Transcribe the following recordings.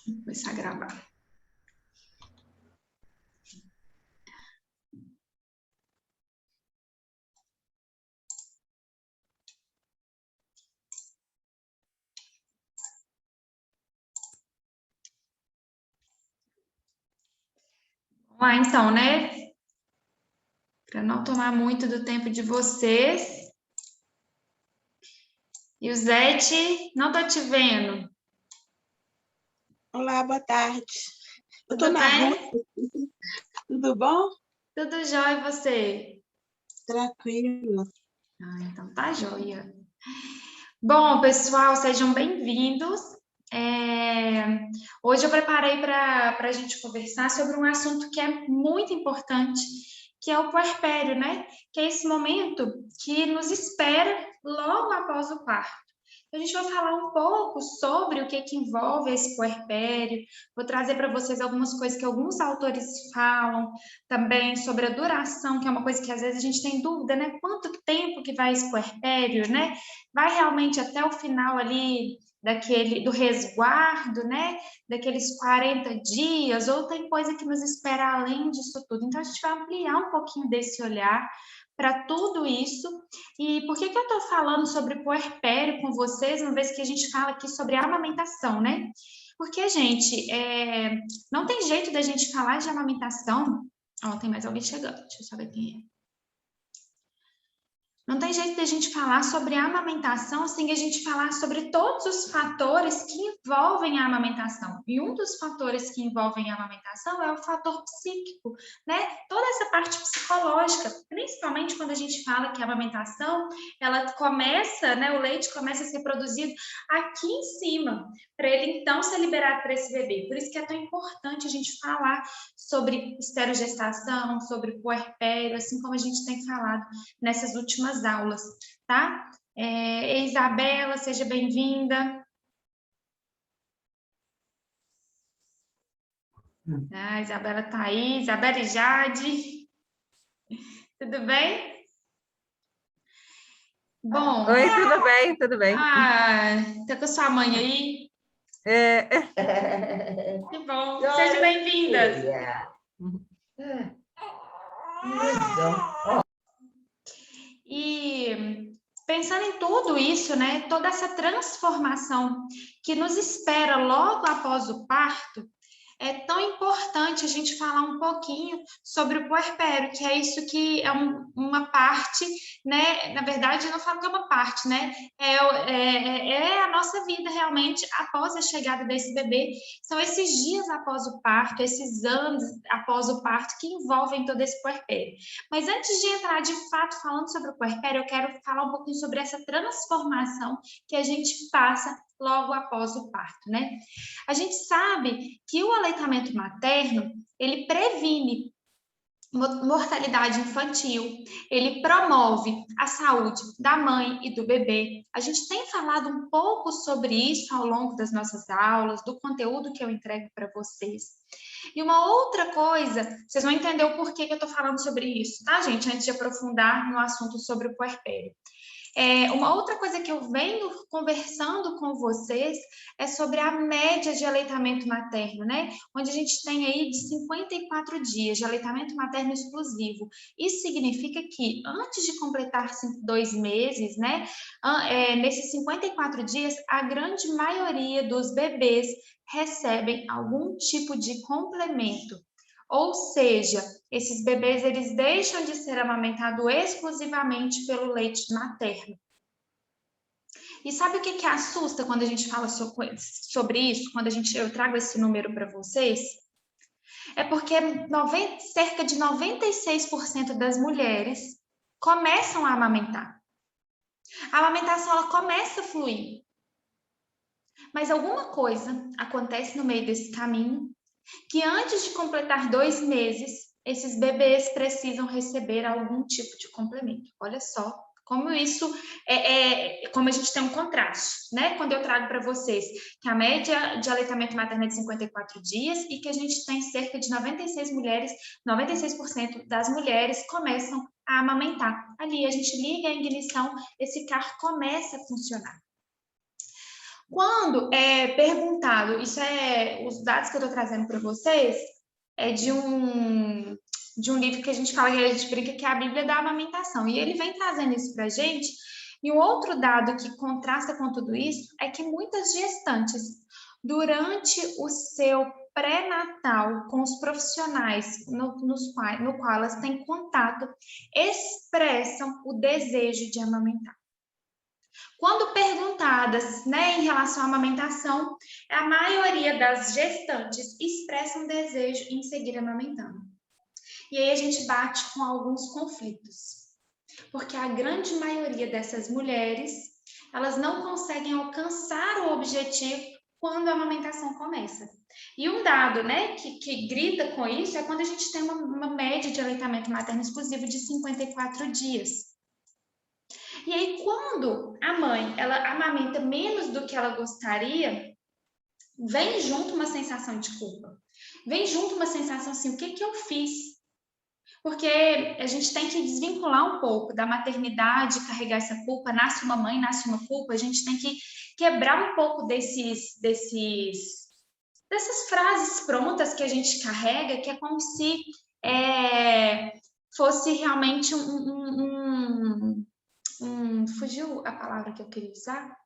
Vou começar a gravar. Vamos lá, então, né? Para não tomar muito do tempo de vocês. E o Zete, não tô te vendo. Olá, boa tarde. Eu tô Tudo na rua. bem? Tudo bom? Tudo jóia, e você? Tranquilo. Então tá jóia. Bom, pessoal, sejam bem-vindos. Hoje eu preparei para a gente conversar sobre um assunto que é muito importante, que é o puerpério, né? Que é esse momento que nos espera logo após o parto. A gente vai falar um pouco sobre o que envolve esse puerpério. Vou trazer para vocês algumas coisas que alguns autores falam, também sobre a duração, que é uma coisa que às vezes a gente tem dúvida, né? Quanto tempo que vai esse puerpério, né? Vai realmente até o final ali do resguardo, né? Daqueles 40 dias, ou tem coisa que nos espera além disso tudo. Então a gente vai ampliar um pouquinho desse olhar para tudo isso. E por que eu estou falando sobre puerpério com vocês, uma vez que a gente fala aqui sobre amamentação, né? Porque, gente, não tem jeito da gente falar de amamentação. Ó, tem mais alguém chegando, deixa eu saber quem é. Não tem jeito de a gente falar sobre a amamentação sem a gente falar sobre todos os fatores que envolvem a amamentação. E um dos fatores que envolvem a amamentação é o fator psíquico, né? Toda essa parte psicológica, principalmente quando a gente fala que a amamentação, ela começa, né? O leite começa a ser produzido aqui em cima, para ele então ser liberado para esse bebê. Por isso que é tão importante a gente falar sobre esterogestação, sobre puerpério, assim como a gente tem falado nessas últimas aulas, tá? Isabela, seja bem-vinda. Isabela tá aí, Isabela e Jade. Tudo bem? Bom. Oi, tudo bem, tudo bem. Tá com a sua mãe aí? Que bom. Sejam bem-vindas. E pensando em tudo isso, né, toda essa transformação que nos espera logo após o parto, é tão importante a gente falar um pouquinho sobre o puerpério, que é isso que é uma parte, né? Na verdade, eu não falo que é uma parte, né? É a nossa vida realmente após a chegada desse bebê. São esses dias após o parto, esses anos após o parto que envolvem todo esse puerpério. Mas antes de entrar de fato falando sobre o puerpério, eu quero falar um pouquinho sobre essa transformação que a gente passa logo após o parto, né? A gente sabe que o aleitamento materno, ele previne mortalidade infantil, ele promove a saúde da mãe e do bebê. A gente tem falado um pouco sobre isso ao longo das nossas aulas, do conteúdo que eu entrego para vocês. E uma outra coisa, vocês vão entender o porquê que eu estou falando sobre isso, tá, gente? Antes de aprofundar no assunto sobre o puerpério. Uma outra coisa que eu venho conversando com vocês é sobre a média de aleitamento materno, né? Onde a gente tem aí de 54 dias de aleitamento materno exclusivo. Isso significa que antes de completar 2 meses, né? Nesses 54 dias, a grande maioria dos bebês recebem algum tipo de complemento. Ou seja, esses bebês eles deixam de ser amamentados exclusivamente pelo leite materno. E sabe o que assusta quando a gente fala sobre isso, quando eu trago esse número para vocês? É porque cerca de 96% das mulheres começam a amamentar. A amamentação ela começa a fluir. Mas alguma coisa acontece no meio desse caminho que antes de completar 2 meses, esses bebês precisam receber algum tipo de complemento. Olha só como isso como a gente tem um contraste, né? Quando eu trago para vocês que a média de aleitamento materno é de 54 dias e que a gente tem cerca de 96% das mulheres começam a amamentar. Ali a gente liga a ignição, esse carro começa a funcionar. Quando é perguntado, os dados que eu estou trazendo para vocês, é de um livro que a gente fala, que a gente brinca, que é a Bíblia da Amamentação. E ele vem trazendo isso para a gente. E um outro dado que contrasta com tudo isso é que muitas gestantes, durante o seu pré-natal com os profissionais no qual elas têm contato, expressam o desejo de amamentar. Quando perguntadas, né, em relação à amamentação, a maioria das gestantes expressam desejo em seguir amamentando. E aí a gente bate com alguns conflitos, porque a grande maioria dessas mulheres, elas não conseguem alcançar o objetivo quando a amamentação começa. E um dado, né, que grita com isso é quando a gente tem uma média de aleitamento materno exclusivo de 54 dias. E aí, quando a mãe, ela amamenta menos do que ela gostaria, vem junto uma sensação de culpa. Vem junto uma sensação assim, o que eu fiz? Porque a gente tem que desvincular um pouco da maternidade, carregar essa culpa, nasce uma mãe, nasce uma culpa, a gente tem que quebrar um pouco dessas frases prontas que a gente carrega, que é como se fosse realmente fugiu a palavra que eu queria usar,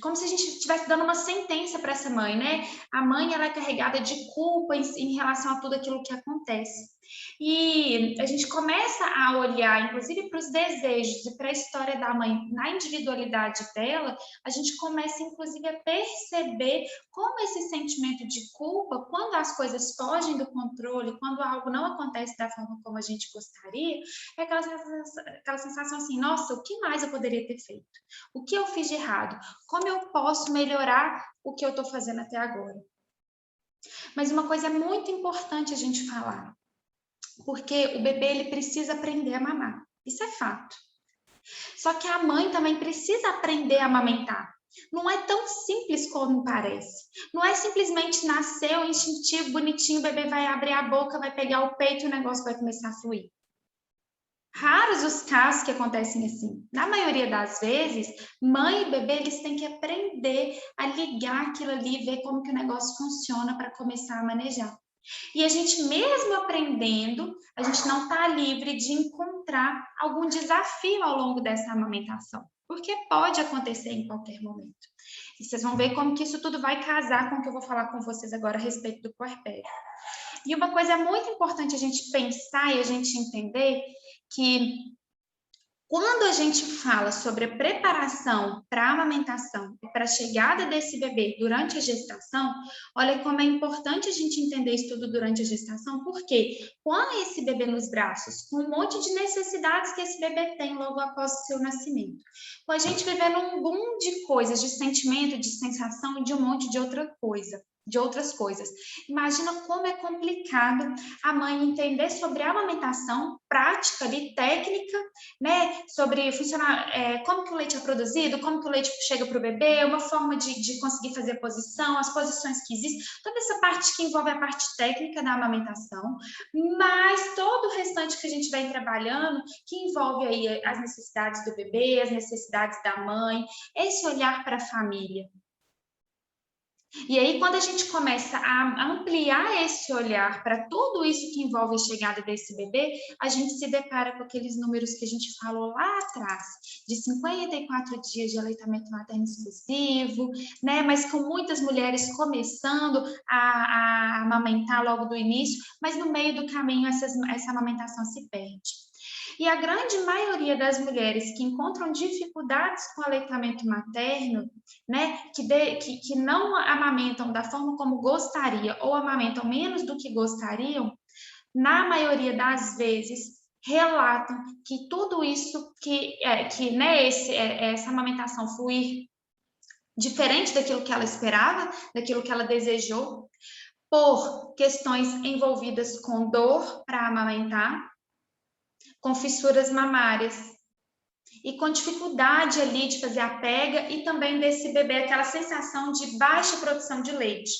como se a gente estivesse dando uma sentença para essa mãe, né? A mãe, ela é carregada de culpa em relação a tudo aquilo que acontece. E a gente começa a olhar, inclusive, para os desejos e para a história da mãe na individualidade dela, a gente começa, inclusive, a perceber como esse sentimento de culpa, quando as coisas fogem do controle, quando algo não acontece da forma como a gente gostaria, é aquela sensação assim, nossa, o que mais eu poderia ter feito? O que eu fiz de errado? Como eu posso melhorar o que eu estou fazendo até agora? Mas uma coisa muito importante a gente falar, porque o bebê ele precisa aprender a mamar. Isso é fato. Só que a mãe também precisa aprender a amamentar. Não é tão simples como parece. Não é simplesmente nasceu, instintivo, bonitinho, o bebê vai abrir a boca, vai pegar o peito e o negócio vai começar a fluir. Raros os casos que acontecem assim. Na maioria das vezes, mãe e bebê, eles têm que aprender a ligar aquilo ali, ver como que o negócio funciona para começar a manejar. E a gente, mesmo aprendendo, a gente não está livre de encontrar algum desafio ao longo dessa amamentação, porque pode acontecer em qualquer momento. E vocês vão ver como que isso tudo vai casar com o que eu vou falar com vocês agora a respeito do puerpério. E uma coisa muito importante a gente pensar e a gente entender que quando a gente fala sobre a preparação para a amamentação e para a chegada desse bebê durante a gestação, olha como é importante a gente entender isso tudo durante a gestação, porque quando esse bebê nos braços, com um monte de necessidades que esse bebê tem logo após o seu nascimento, com a gente vivendo um boom de coisas, de sentimento, de sensação e de um monte de outras coisas. Imagina como é complicado a mãe entender sobre a amamentação, prática ali, técnica, né, sobre funcionar, como que o leite é produzido, como que o leite chega para o bebê, uma forma de conseguir fazer a posição, as posições que existem, toda essa parte que envolve a parte técnica da amamentação, mas todo o restante que a gente vem trabalhando, que envolve aí as necessidades do bebê, as necessidades da mãe, esse olhar para a família. E aí, quando a gente começa a ampliar esse olhar para tudo isso que envolve a chegada desse bebê, a gente se depara com aqueles números que a gente falou lá atrás, de 54 dias de aleitamento materno exclusivo, né? Mas com muitas mulheres começando a amamentar logo do início, mas no meio do caminho essa amamentação se perde. E a grande maioria das mulheres que encontram dificuldades com o aleitamento materno, né, que não amamentam da forma como gostaria ou amamentam menos do que gostariam, na maioria das vezes relatam que tudo isso essa amamentação fluir diferente daquilo que ela esperava, daquilo que ela desejou, por questões envolvidas com dor para amamentar, com fissuras mamárias e com dificuldade ali de fazer a pega e também desse bebê aquela sensação de baixa produção de leite.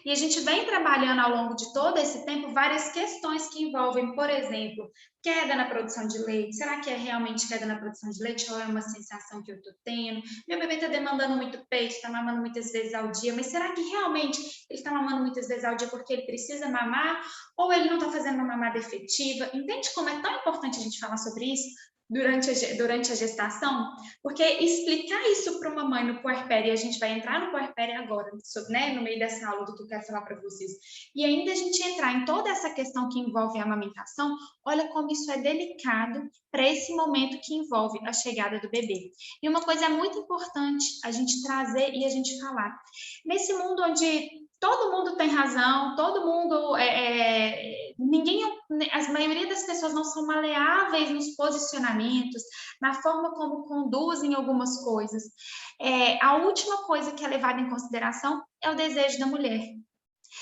E a gente vem trabalhando ao longo de todo esse tempo várias questões que envolvem, por exemplo, queda na produção de leite? Será que é realmente queda na produção de leite ou é uma sensação que eu estou tendo? Meu bebê está demandando muito peito, está mamando muitas vezes ao dia, mas será que realmente ele está mamando muitas vezes ao dia porque ele precisa mamar ou ele não está fazendo uma mamada efetiva? Entende como é tão importante a gente falar sobre isso durante a gestação? Porque explicar isso para uma mãe no puerpério, e a gente vai entrar no puerpério agora, né, no meio dessa aula do que eu quero falar para vocês, e ainda a gente entrar em toda essa questão que envolve a amamentação, olha como isso é delicado para esse momento que envolve a chegada do bebê. E uma coisa muito importante a gente trazer e a gente falar. Nesse mundo onde todo mundo tem razão, todo mundo, a maioria das pessoas não são maleáveis nos posicionamentos, na forma como conduzem algumas coisas. A última coisa que é levada em consideração é o desejo da mulher.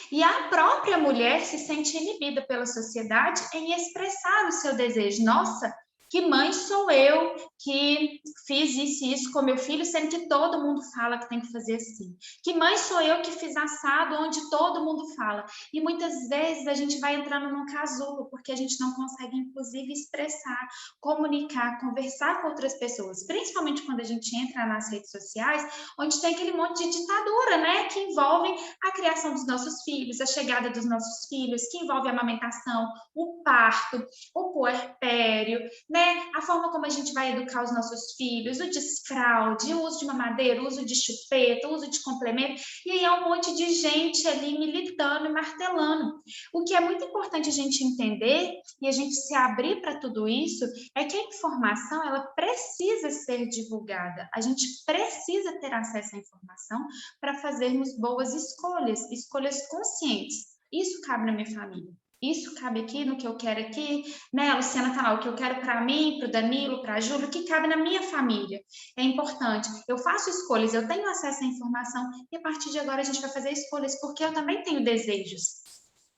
E a própria mulher se sente inibida pela sociedade em expressar o seu desejo. Nossa, que mãe sou eu que fiz isso e isso com meu filho, sendo que todo mundo fala que tem que fazer assim. Que mãe sou eu que fiz assado onde todo mundo fala. E muitas vezes a gente vai entrando num casulo, porque a gente não consegue, inclusive, expressar, comunicar, conversar com outras pessoas. Principalmente quando a gente entra nas redes sociais, onde tem aquele monte de ditadura, né? Que envolvem a criação dos nossos filhos, a chegada dos nossos filhos, que envolve a amamentação, o parto, o puerpério, né? A forma como a gente vai educar os nossos filhos, o desfraude, o uso de mamadeira, o uso de chupeta, o uso de complemento, e aí é um monte de gente ali militando e martelando. O que é muito importante a gente entender e a gente se abrir para tudo isso é que a informação, ela precisa ser divulgada. A gente precisa ter acesso à informação para fazermos boas escolhas, escolhas conscientes. Isso cabe na minha família. Isso cabe aqui no que eu quero aqui, né? A Luciana tá lá, o que eu quero para mim, para o Danilo, para a Júlia, o que cabe na minha família. É importante. Eu faço escolhas, eu tenho acesso à informação e a partir de agora a gente vai fazer escolhas, porque eu também tenho desejos.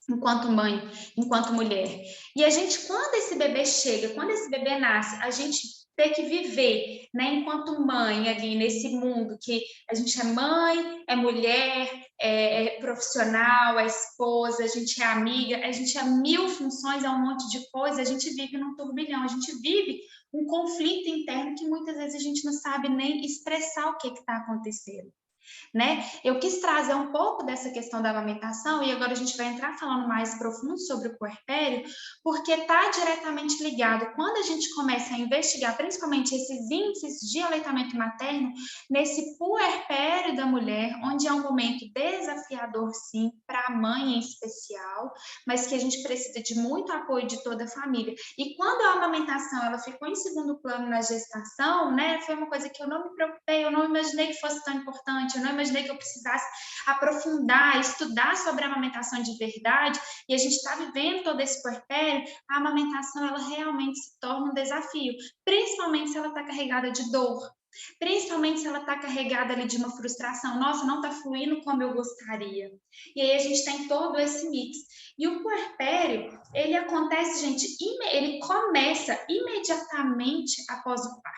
Enquanto mãe, enquanto mulher. E a gente, quando esse bebê chega, quando esse bebê nasce, a gente tem que viver, né, enquanto mãe ali nesse mundo que a gente é mãe, é mulher, é profissional, é esposa, a gente é amiga, a gente é mil funções, é um monte de coisa, a gente vive num turbilhão, a gente vive um conflito interno que muitas vezes a gente não sabe nem expressar o que está acontecendo. Né? Eu quis trazer um pouco dessa questão da amamentação e agora a gente vai entrar falando mais profundo sobre o puerpério, porque está diretamente ligado, quando a gente começa a investigar, principalmente esses índices de aleitamento materno, nesse puerpério da mulher, onde é um momento desafiador, sim, para a mãe em especial, mas que a gente precisa de muito apoio de toda a família. E quando a amamentação ela ficou em segundo plano na gestação, né, foi uma coisa que eu não me preocupei, eu não imaginei que fosse tão importante, eu não imaginei que eu precisasse aprofundar, estudar sobre a amamentação de verdade, e a gente está vivendo todo esse puerpério, a amamentação ela realmente se torna um desafio, principalmente se ela está carregada de dor, principalmente se ela está carregada ali de uma frustração, nossa, não está fluindo como eu gostaria. E aí a gente tem todo esse mix. E o puerpério, ele acontece, gente, ele começa imediatamente após o parto.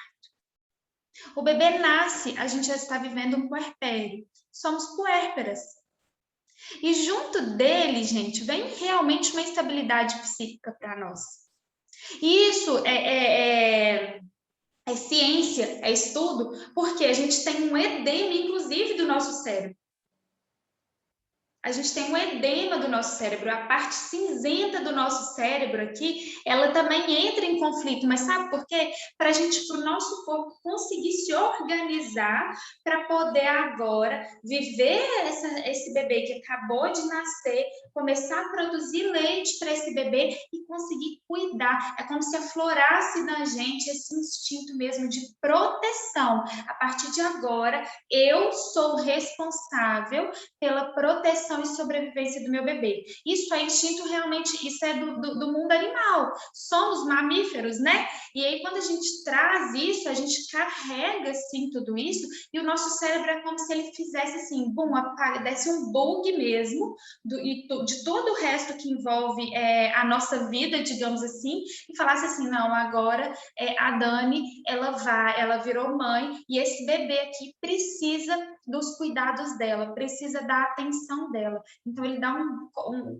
O bebê nasce, a gente já está vivendo um puerpério. Somos puérperas. E junto dele, gente, vem realmente uma instabilidade psíquica para nós. E isso é ciência, é estudo, porque a gente tem um edema, inclusive, do nosso cérebro. A gente tem um edema do nosso cérebro, a parte cinzenta do nosso cérebro aqui, ela também entra em conflito, mas sabe por quê? Para o nosso corpo conseguir se organizar para poder agora viver esse bebê que acabou de nascer, começar a produzir leite para esse bebê e conseguir cuidar. É como se aflorasse na gente esse instinto mesmo de proteção. A partir de agora, eu sou responsável pela proteção e sobrevivência do meu bebê. Isso é instinto realmente, isso é do mundo animal. Somos mamíferos, né? E aí, quando a gente traz isso, a gente carrega, assim, tudo isso, e o nosso cérebro é como se ele fizesse, assim, bum, desse um bug mesmo, de todo o resto que envolve a nossa vida, digamos assim, e falasse assim, não, agora a Dani, ela virou mãe, e esse bebê aqui precisa dos cuidados dela, precisa da atenção dela. dela. Então, ele dá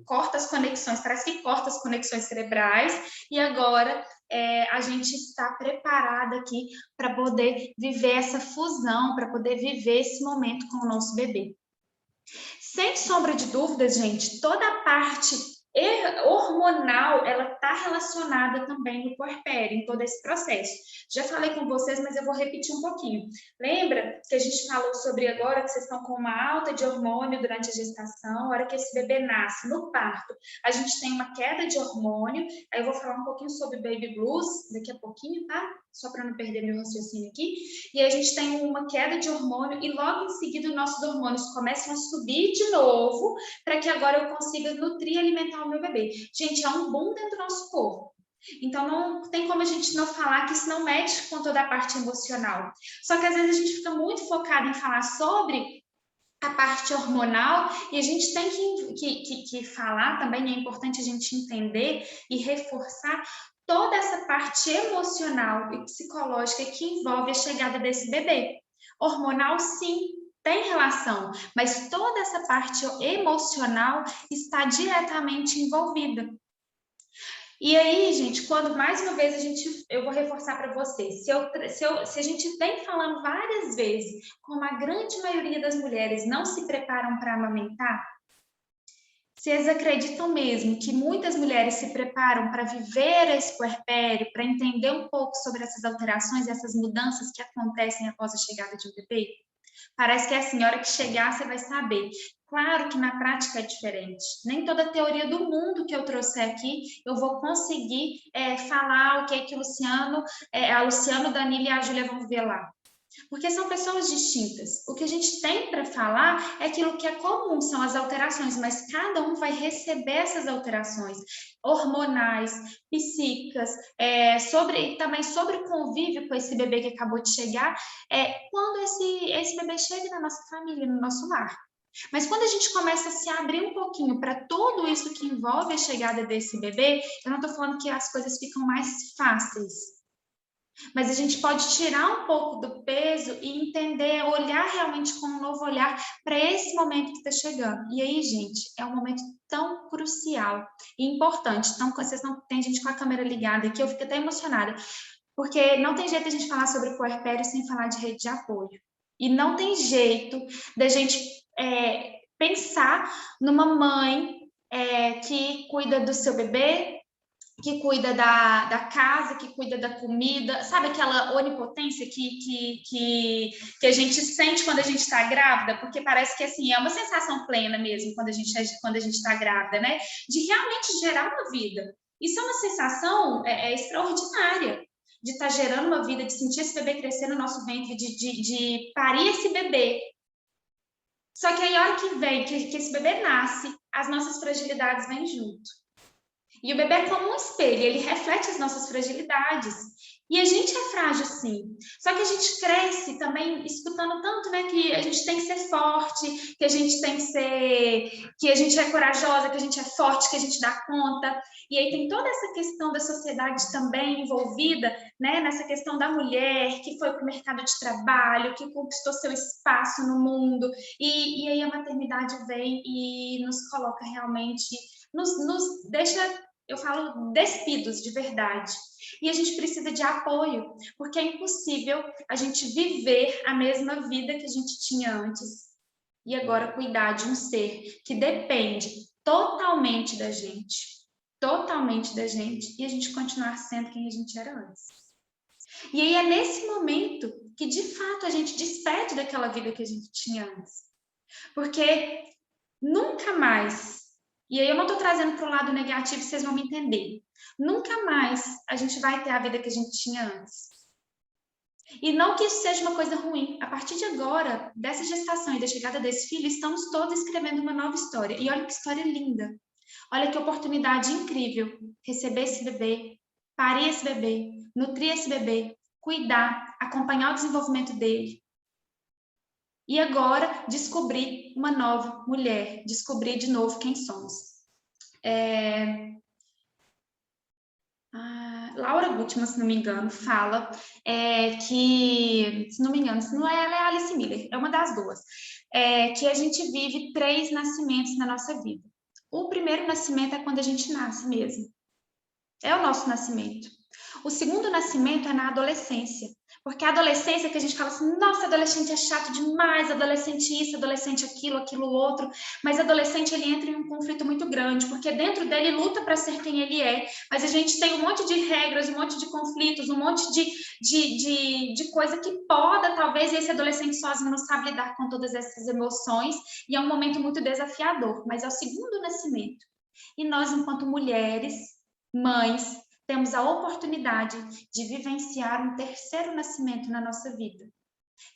corta as conexões, parece que corta as conexões cerebrais, e agora a gente está preparada aqui para poder viver essa fusão, para poder viver esse momento com o nosso bebê. Sem sombra de dúvidas, gente, toda a parte hormonal, ela está relacionada também no puerpério, em todo esse processo. Já falei com vocês, mas eu vou repetir um pouquinho. Lembra que a gente falou sobre agora que vocês estão com uma alta de hormônio durante a gestação, a hora que esse bebê nasce, no parto, a gente tem uma queda de hormônio, aí eu vou falar um pouquinho sobre baby blues daqui a pouquinho, tá? Só para não perder meu raciocínio aqui. E a gente tem uma queda de hormônio e logo em seguida os nossos hormônios começam a subir de novo para que agora eu consiga nutrir e alimentar o meu bebê. Gente, é um boom dentro do nosso corpo. Então, não tem como a gente não falar que isso não mexe com toda a parte emocional. Só que às vezes a gente fica muito focado em falar sobre a parte hormonal e a gente tem que falar também, é importante a gente entender e reforçar toda essa parte emocional e psicológica que envolve a chegada desse bebê. Hormonal, sim, tem relação, mas toda essa parte emocional está diretamente envolvida. E aí, gente, quando mais uma vez eu vou reforçar para vocês, se a gente vem falando várias vezes, como a grande maioria das mulheres não se preparam para amamentar, vocês acreditam mesmo que muitas mulheres se preparam para viver esse puerpério, para entender um pouco sobre essas alterações, essas mudanças que acontecem após a chegada de um bebê? Parece que é assim, a hora que chegar você vai saber. Claro que na prática é diferente. Nem toda teoria do mundo que eu trouxe aqui eu vou conseguir falar o que é que o Luciano, a Luciano, Danilo e a Júlia vão ver lá. Porque são pessoas distintas. O que a gente tem para falar é aquilo que é comum, são as alterações, mas cada um vai receber essas alterações hormonais, psíquicas, também sobre o convívio com esse bebê que acabou de chegar, quando esse bebê chega na nossa família, no nosso lar. Mas quando a gente começa a se abrir um pouquinho para tudo isso que envolve a chegada desse bebê, eu não estou falando que as coisas ficam mais fáceis. Mas a gente pode tirar um pouco do peso e entender, olhar realmente com um novo olhar para esse momento que está chegando. E aí, gente, é um momento tão crucial e importante. Então, vocês não tem gente com a câmera ligada aqui, eu fico até emocionada, porque não tem jeito a gente falar sobre puerpério sem falar de rede de apoio. E não tem jeito da gente pensar numa mãe que cuida do seu bebê, que cuida da casa, que cuida da comida, sabe aquela onipotência que a gente sente quando a gente está grávida? Porque parece que assim, é uma sensação plena mesmo quando a gente está grávida, né? De realmente gerar uma vida. Isso é uma sensação extraordinária, de estar gerando uma vida, de sentir esse bebê crescer no nosso ventre, de parir esse bebê. Só que aí, a hora que vem, que esse bebê nasce, as nossas fragilidades vêm junto. E o bebê é como um espelho, ele reflete as nossas fragilidades. E a gente é frágil, sim. Só que a gente cresce também escutando tanto, né, que a gente tem que ser forte, que a gente tem que ser, que a gente é corajosa, que a gente é forte, que a gente dá conta. E aí tem toda essa questão da sociedade também envolvida, né, nessa questão da mulher que foi para o mercado de trabalho, que conquistou seu espaço no mundo. E aí a maternidade vem e nos coloca realmente, nos deixa, eu falo, despidos de verdade. E a gente precisa de apoio, porque é impossível a gente viver a mesma vida que a gente tinha antes e agora cuidar de um ser que depende totalmente da gente, e a gente continuar sendo quem a gente era antes. E aí é nesse momento que, de fato, a gente despede daquela vida que a gente tinha antes. Porque nunca mais, e aí eu não estou trazendo para o lado negativo, vocês vão me entender, nunca mais a gente vai ter a vida que a gente tinha antes. E não que isso seja uma coisa ruim. A partir de agora, dessa gestação e da chegada desse filho, estamos todos escrevendo uma nova história. E olha que história linda. Olha que oportunidade incrível. Receber esse bebê, parir esse bebê, nutrir esse bebê, cuidar, acompanhar o desenvolvimento dele. E agora, descobrir uma nova mulher, descobrir de novo quem somos. Laura Gutman, se não me engano, fala que, se não me engano, se não é ela, é a Alice Miller, é uma das duas, que a gente vive 3 nascimentos na nossa vida. O primeiro nascimento é quando a gente nasce mesmo. É o nosso nascimento. O segundo nascimento é na adolescência. Porque a adolescência que a gente fala assim, nossa, adolescente é chato demais, adolescente isso, adolescente aquilo, aquilo outro. Mas adolescente, ele entra em um conflito muito grande, porque dentro dele luta para ser quem ele é. Mas a gente tem um monte de regras, um monte de conflitos, um monte de coisa que poda, talvez, e esse adolescente sozinho não sabe lidar com todas essas emoções. E é um momento muito desafiador, mas é o segundo nascimento. E nós, enquanto mulheres, mães, temos a oportunidade de vivenciar um terceiro nascimento na nossa vida,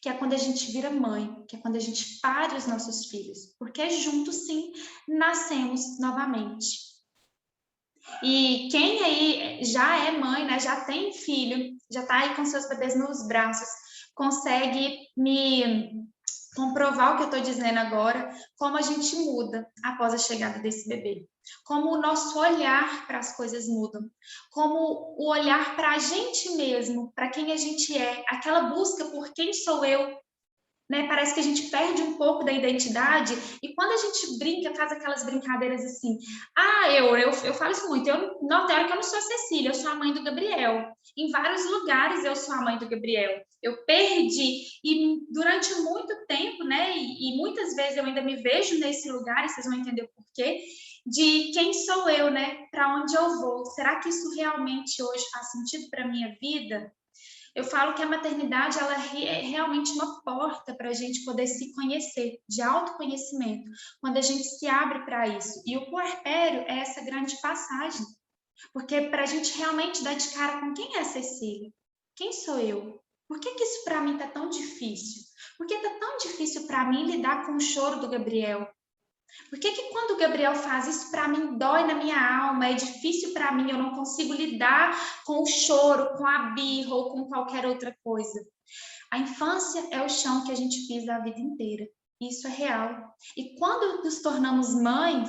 que é quando a gente vira mãe, que é quando a gente pare os nossos filhos, porque juntos, sim, nascemos novamente. E quem aí já é mãe, né, já tem filho, já está aí com seus bebês nos braços, consegue me comprovar o que eu estou dizendo agora, como a gente muda após a chegada desse bebê. Como o nosso olhar para as coisas mudam, como o olhar para a gente mesmo, para quem a gente é, aquela busca por quem sou eu, né? Parece que a gente perde um pouco da identidade e quando a gente brinca, faz aquelas brincadeiras assim, eu falo isso muito, não, tem hora que eu não sou a Cecília, eu sou a mãe do Gabriel. Em vários lugares eu sou a mãe do Gabriel. Eu perdi e durante muito tempo, né? E muitas vezes eu ainda me vejo nesse lugar, e vocês vão entender o porquê, de quem sou eu, né? Para onde eu vou? Será que isso realmente hoje faz sentido para a minha vida? Eu falo que a maternidade ela é realmente uma porta para a gente poder se conhecer, de autoconhecimento, quando a gente se abre para isso. E o puerpério é essa grande passagem, porque para a gente realmente dar de cara com quem é a Cecília, quem sou eu? Por que isso para mim está tão difícil? Por que está tão difícil para mim lidar com o choro do Gabriel? Por que quando o Gabriel faz isso para mim dói na minha alma, é difícil para mim, eu não consigo lidar com o choro, com a birra ou com qualquer outra coisa? A infância é o chão que a gente pisa a vida inteira. Isso é real. E quando nos tornamos mães,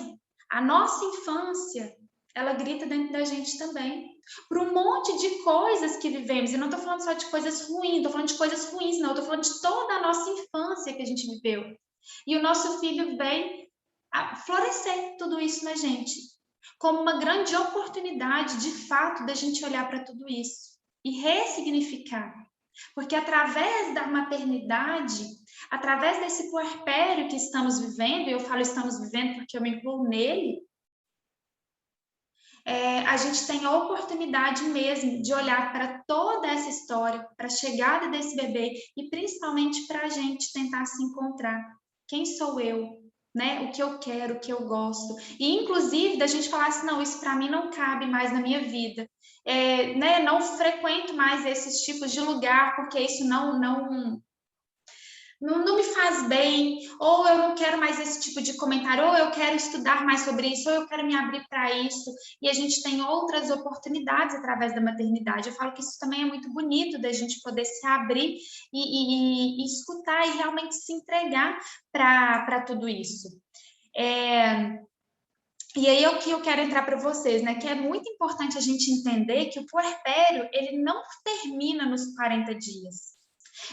a nossa infância, ela grita dentro da gente também. Por um monte de coisas que vivemos. E não estou falando só de coisas ruins, estou falando de coisas ruins, não. Estou falando de toda a nossa infância que a gente viveu. E o nosso filho vem a florescer tudo isso na gente, como uma grande oportunidade, de fato, da gente olhar para tudo isso e ressignificar. Porque através da maternidade, através desse puerpério que estamos vivendo, e eu falo estamos vivendo porque eu me incluo nele, a gente tem a oportunidade mesmo de olhar para toda essa história, para a chegada desse bebê e principalmente para a gente tentar se encontrar. Quem sou eu? Né? O que eu quero, o que eu gosto. E, inclusive, da gente falar assim, não, isso para mim não cabe mais na minha vida. Né? Não frequento mais esses tipos de lugar, porque isso não me faz bem, ou eu não quero mais esse tipo de comentário, ou eu quero estudar mais sobre isso, ou eu quero me abrir para isso, e a gente tem outras oportunidades através da maternidade. Eu falo que isso também é muito bonito, da gente poder se abrir e escutar e realmente se entregar para tudo isso. E aí é o que eu quero entrar para vocês, né? Que é muito importante a gente entender que o puerpério, ele não termina nos 40 dias.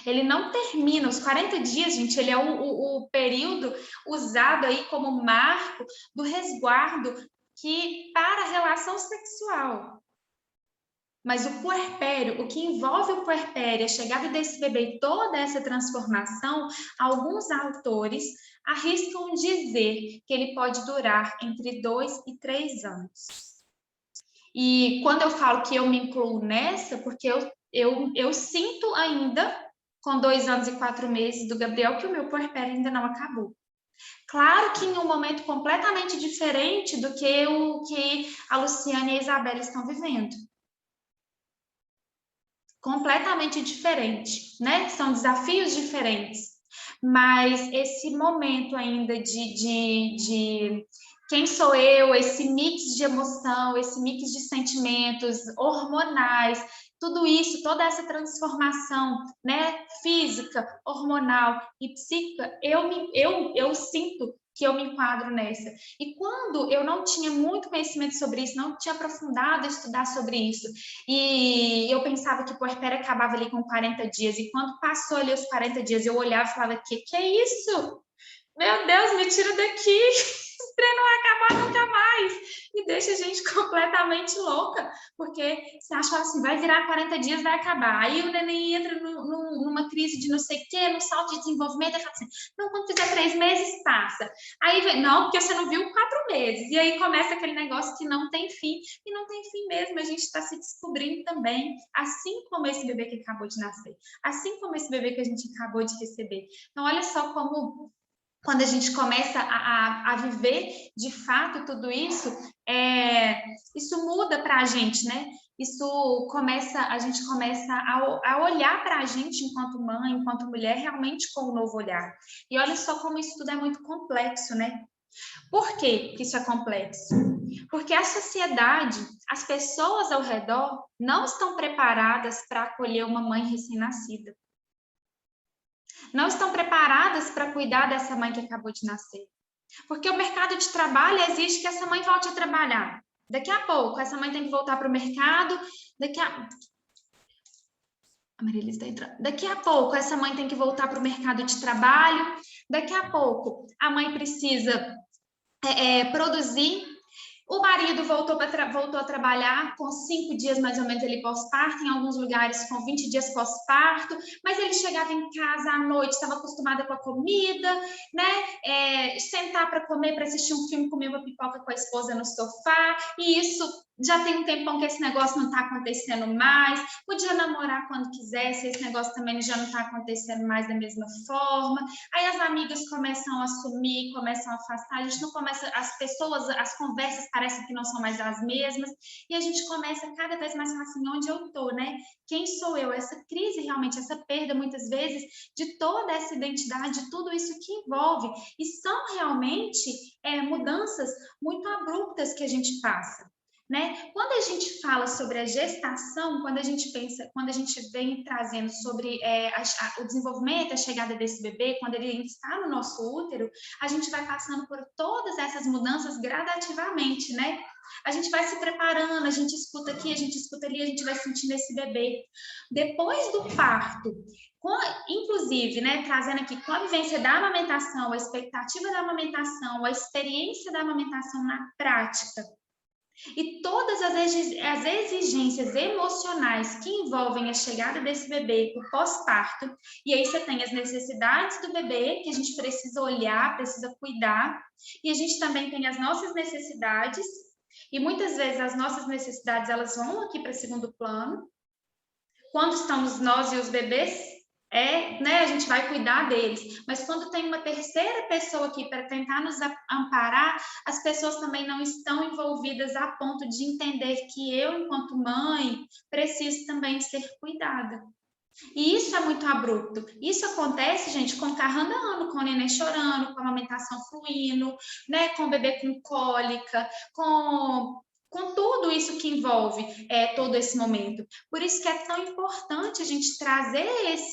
Ele não termina, os 40 dias, gente, ele é o período usado aí como marco do resguardo para a relação sexual. Mas o puerpério, o que envolve o puerpério, a chegada desse bebê e toda essa transformação, alguns autores arriscam dizer que ele pode durar entre 2 e 3 anos. E quando eu falo que eu me incluo nessa, porque eu sinto ainda, com 2 anos e 4 meses do Gabriel, que o meu puerpério ainda não acabou. Claro que em um momento completamente diferente do que o que a Luciana e a Isabela estão vivendo. Completamente diferente, né? São desafios diferentes. Mas esse momento ainda de quem sou eu, esse mix de emoção, esse mix de sentimentos hormonais, tudo isso, toda essa transformação, né, física, hormonal e psíquica, eu sinto que eu me enquadro nessa. E quando eu não tinha muito conhecimento sobre isso, não tinha aprofundado a estudar sobre isso, e eu pensava que o puerpério acabava ali com 40 dias, e quando passou ali os 40 dias, eu olhava e falava, que é isso? Meu Deus, me tira daqui! Esse trem não vai acabar nunca mais! E deixa a gente completamente louca, porque você acha assim, vai virar 40 dias, vai acabar. Aí o neném entra numa crise de não sei o quê, no salto de desenvolvimento, e fala assim, não, quando fizer 3 meses, passa. Aí vem, não, porque você não viu 4 meses. E aí começa aquele negócio que não tem fim, e não tem fim mesmo, a gente está se descobrindo também, assim como esse bebê que acabou de nascer, assim como esse bebê que a gente acabou de receber. Então, olha só como quando a gente começa a viver de fato tudo isso, isso muda para a gente, né? A gente começa a olhar para a gente enquanto mãe, enquanto mulher, realmente com um novo olhar. E olha só como isso tudo é muito complexo, né? Por que isso é complexo? Porque a sociedade, as pessoas ao redor, não estão preparadas para acolher uma mãe recém-nascida. Não estão preparadas para cuidar dessa mãe que acabou de nascer. Porque o mercado de trabalho exige que essa mãe volte a trabalhar. Daqui a pouco, essa mãe tem que voltar para o mercado. A Marilis está entrando. Daqui a pouco, essa mãe tem que voltar para o mercado de trabalho. Daqui a pouco, a mãe precisa produzir. O marido voltou a trabalhar com 5 dias mais ou menos ele pós-parto, em alguns lugares com 20 dias pós-parto, mas ele chegava em casa à noite, estava acostumada com a comida, né? Sentar para comer, para assistir um filme, comer uma pipoca com a esposa no sofá, e isso já tem um tempão que esse negócio não está acontecendo mais, podia namorar quando quisesse, esse negócio também já não está acontecendo mais da mesma forma, aí as amigas começam a sumir, começam a afastar, a gente não começa, as pessoas, as conversas parecem que não são mais as mesmas, e a gente começa cada vez mais a falar assim, onde eu estou, né? Quem sou eu? Essa crise realmente, essa perda muitas vezes de toda essa identidade, de tudo isso que envolve, e são realmente mudanças muito abruptas que a gente passa. Né? Quando a gente fala sobre a gestação, quando a gente vem trazendo sobre o desenvolvimento, a chegada desse bebê, quando ele está no nosso útero, a gente vai passando por todas essas mudanças gradativamente, né? A gente vai se preparando, a gente escuta aqui, a gente escuta ali, a gente vai sentindo esse bebê. Depois do parto, inclusive, né, trazendo aqui com a vivência da amamentação, a expectativa da amamentação, a experiência da amamentação na prática, e todas as exigências emocionais que envolvem a chegada desse bebê, o pós-parto, e aí você tem as necessidades do bebê, que a gente precisa olhar, precisa cuidar, e a gente também tem as nossas necessidades, e muitas vezes as nossas necessidades, elas vão aqui para segundo plano. Quando estamos nós e os bebês, né, a gente vai cuidar deles. Mas quando tem uma terceira pessoa aqui para tentar nos amparar, as pessoas também não estão envolvidas a ponto de entender que eu, enquanto mãe, preciso também ser cuidada. E isso é muito abrupto. Isso acontece, gente, com o carro andando, com o neném chorando, com a amamentação fluindo, né, com o bebê com cólica, com tudo isso que envolve todo esse momento. Por isso que é tão importante a gente trazer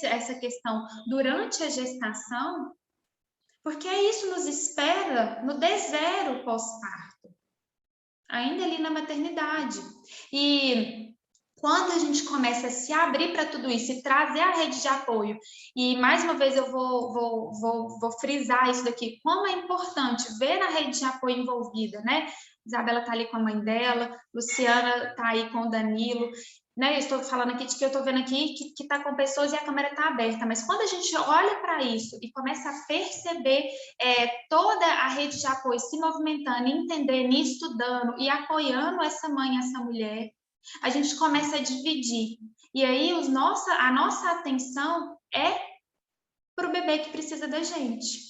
essa questão durante a gestação, porque isso nos espera no D0 pós-parto, ainda ali na maternidade. E quando a gente começa a se abrir para tudo isso e trazer a rede de apoio, e mais uma vez eu vou frisar isso daqui, como é importante ver a rede de apoio envolvida, né? Isabela está ali com a mãe dela, Luciana está aí com o Danilo, né? Eu estou falando aqui de que eu estou vendo aqui que está com pessoas e a câmera está aberta, mas quando a gente olha para isso e começa a perceber toda a rede de apoio se movimentando, entendendo, estudando e apoiando essa mãe, essa mulher, a gente começa a dividir. E aí a nossa atenção é para o bebê que precisa da gente.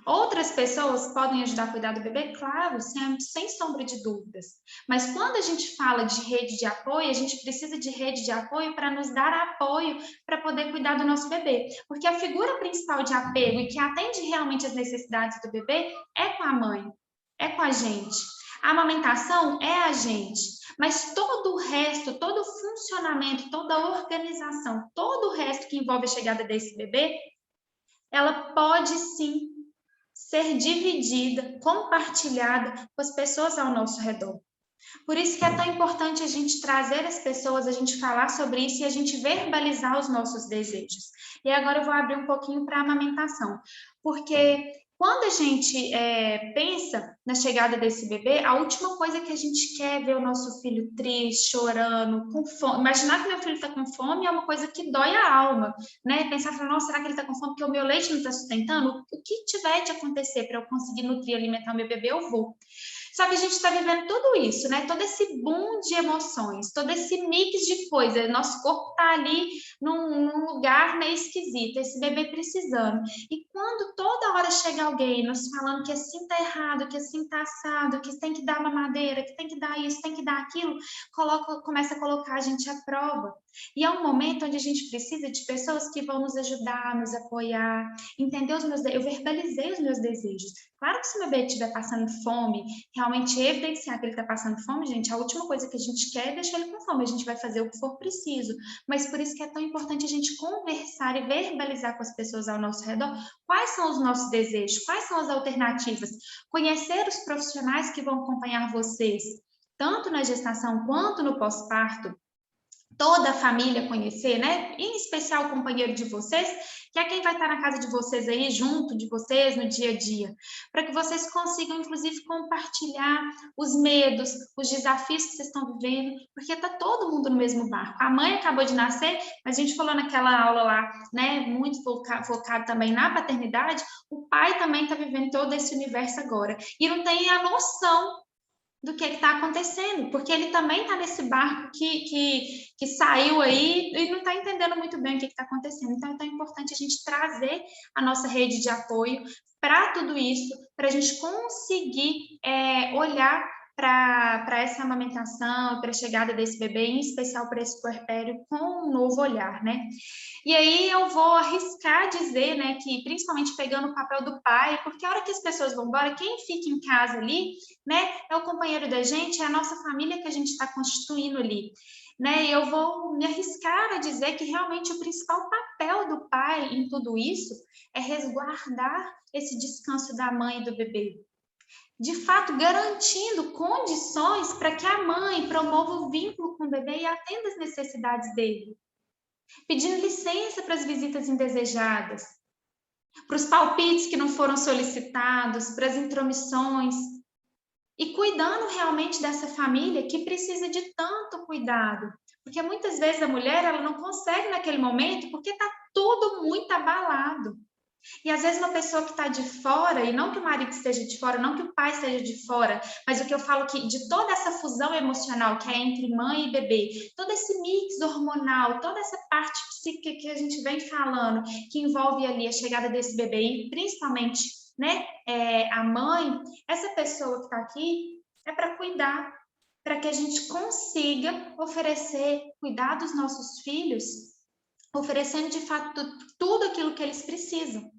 Outras pessoas podem ajudar a cuidar do bebê? Claro, sem sombra de dúvidas. Mas quando a gente fala de rede de apoio, a gente precisa de rede de apoio para nos dar apoio para poder cuidar do nosso bebê. Porque a figura principal de apego e que atende realmente as necessidades do bebê é com a mãe, é com a gente. A amamentação é a gente, mas todo o resto, todo o funcionamento, toda a organização, todo o resto que envolve a chegada desse bebê, ela pode sim ser dividida, compartilhada com as pessoas ao nosso redor. Por isso que é tão importante a gente trazer as pessoas, a gente falar sobre isso e a gente verbalizar os nossos desejos. E agora eu vou abrir um pouquinho para a amamentação, porque quando a gente pensa na chegada desse bebê, a última coisa que a gente quer é ver o nosso filho triste, chorando, com fome. Imaginar que meu filho está com fome é uma coisa que dói a alma, né? Pensar, nossa, será que ele está com fome porque o meu leite não está sustentando? O que tiver de acontecer para eu conseguir nutrir e alimentar o meu bebê, eu vou. Só que a gente está vivendo tudo isso, né? Todo esse boom de emoções, todo esse mix de coisas. Nosso corpo está ali num lugar meio esquisito, esse bebê precisando. E quando toda hora chega alguém nos falando que assim está errado, que assim está assado, que tem que dar mamadeira, que tem que dar isso, tem que dar aquilo, começa a colocar a gente à prova. E é um momento onde a gente precisa de pessoas que vão nos ajudar, nos apoiar, entender os meus desejos. Eu verbalizei os meus desejos. Claro que se o bebê estiver passando fome, realmente evidenciar que ele está passando fome, gente, a última coisa que a gente quer é deixar ele com fome. A gente vai fazer o que for preciso. Mas por isso que é tão importante a gente conversar e verbalizar com as pessoas ao nosso redor quais são os nossos desejos, quais são as alternativas. Conhecer os profissionais que vão acompanhar vocês, tanto na gestação quanto no pós-parto. Toda a família conhecer, né? Em especial o companheiro de vocês, que é quem vai estar na casa de vocês aí, junto de vocês no dia a dia, para que vocês consigam, inclusive, compartilhar os medos, os desafios que vocês estão vivendo, porque está todo mundo no mesmo barco. A mãe acabou de nascer, mas a gente falou naquela aula lá, né? Muito focado também na paternidade, o pai também está vivendo todo esse universo agora, e não tem a noção do que está acontecendo, porque ele também está nesse barco que saiu aí e não está entendendo muito bem o que está acontecendo. Então, é tão importante a gente trazer a nossa rede de apoio para tudo isso, para a gente conseguir olhar para essa amamentação, para a chegada desse bebê, em especial para esse puerpério, com um novo olhar, né? E aí eu vou arriscar dizer, né, que principalmente pegando o papel do pai, porque a hora que as pessoas vão embora, quem fica em casa ali, né, é o companheiro da gente, é a nossa família que a gente está constituindo ali. Né? E eu vou me arriscar a dizer que realmente o principal papel do pai em tudo isso é resguardar esse descanso da mãe e do bebê. De fato, garantindo condições para que a mãe promova o vínculo com o bebê e atenda as necessidades dele. Pedindo licença para as visitas indesejadas, para os palpites que não foram solicitados, para as intromissões, e cuidando realmente dessa família que precisa de tanto cuidado, porque muitas vezes a mulher ela não consegue naquele momento porque está tudo muito abalado. E às vezes uma pessoa que está de fora, e não que o marido esteja de fora, não que o pai esteja de fora, mas o que eu falo que de toda essa fusão emocional que é entre mãe e bebê, todo esse mix hormonal, toda essa parte psíquica que a gente vem falando, que envolve ali a chegada desse bebê, e principalmente, né, a mãe, essa pessoa que está aqui é para cuidar, para que a gente consiga oferecer, cuidar dos nossos filhos, oferecendo de fato tudo aquilo que eles precisam.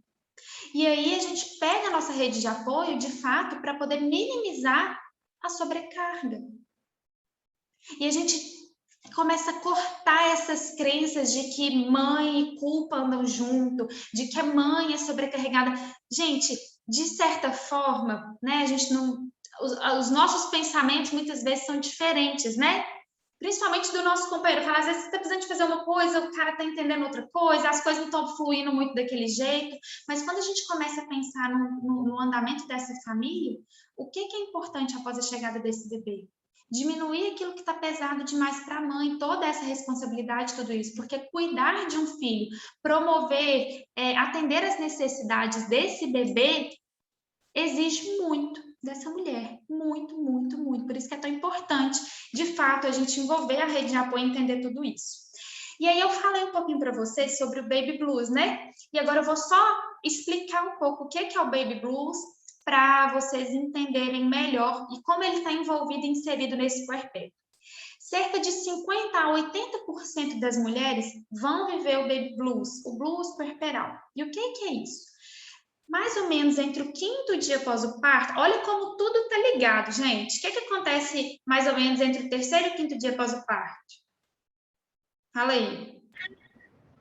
E aí a gente pega a nossa rede de apoio, de fato, para poder minimizar a sobrecarga. E a gente começa a cortar essas crenças de que mãe e culpa andam junto, de que a mãe é sobrecarregada. Gente, de certa forma, né, a gente não... Os nossos pensamentos muitas vezes são diferentes, né? Principalmente do nosso companheiro, fala, às vezes você está precisando de fazer uma coisa, o cara está entendendo outra coisa, as coisas não estão fluindo muito daquele jeito, mas quando a gente começa a pensar no andamento dessa família, o que é importante após a chegada desse bebê? Diminuir aquilo que está pesado demais para a mãe, toda essa responsabilidade, tudo isso, porque cuidar de um filho, promover, atender as necessidades desse bebê, exige muito dessa mulher, muito, muito, muito. Por isso que é tão importante, de fato, a gente envolver a rede de apoio e entender tudo isso. E aí eu falei um pouquinho para vocês sobre o Baby Blues, né? E agora eu vou só explicar um pouco o que é o Baby Blues para vocês entenderem melhor e como ele está envolvido e inserido nesse puerpério. Cerca de 50% a 80% das mulheres vão viver o Baby Blues, o blues puerperal. E o que é isso? Mais ou menos entre o 5º dia após o parto, olha como tudo está ligado, gente. O que acontece mais ou menos entre o 3º e o 5º dia após o parto? Fala aí.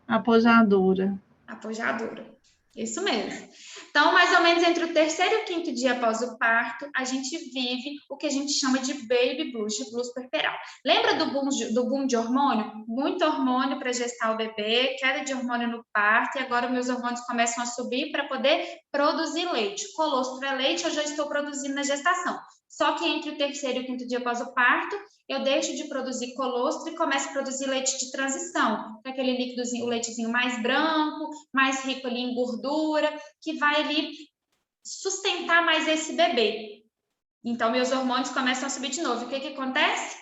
Apojadora. Apojadora. Isso mesmo. Então, mais ou menos entre o terceiro e o quinto dia após o parto, a gente vive o que a gente chama de baby blues, de blues puerperal. Lembra do boom de hormônio? Muito hormônio para gestar o bebê, queda de hormônio no parto, e agora meus hormônios começam a subir para poder produzir leite. Colostro é leite, eu já estou produzindo na gestação. Só que entre o terceiro e o quinto dia após o parto, eu deixo de produzir colostro e começo a produzir leite de transição, que é aquele líquidozinho, o leitezinho mais branco, mais rico ali em gordura, que vai ali sustentar mais esse bebê. Então, meus hormônios começam a subir de novo. O que acontece?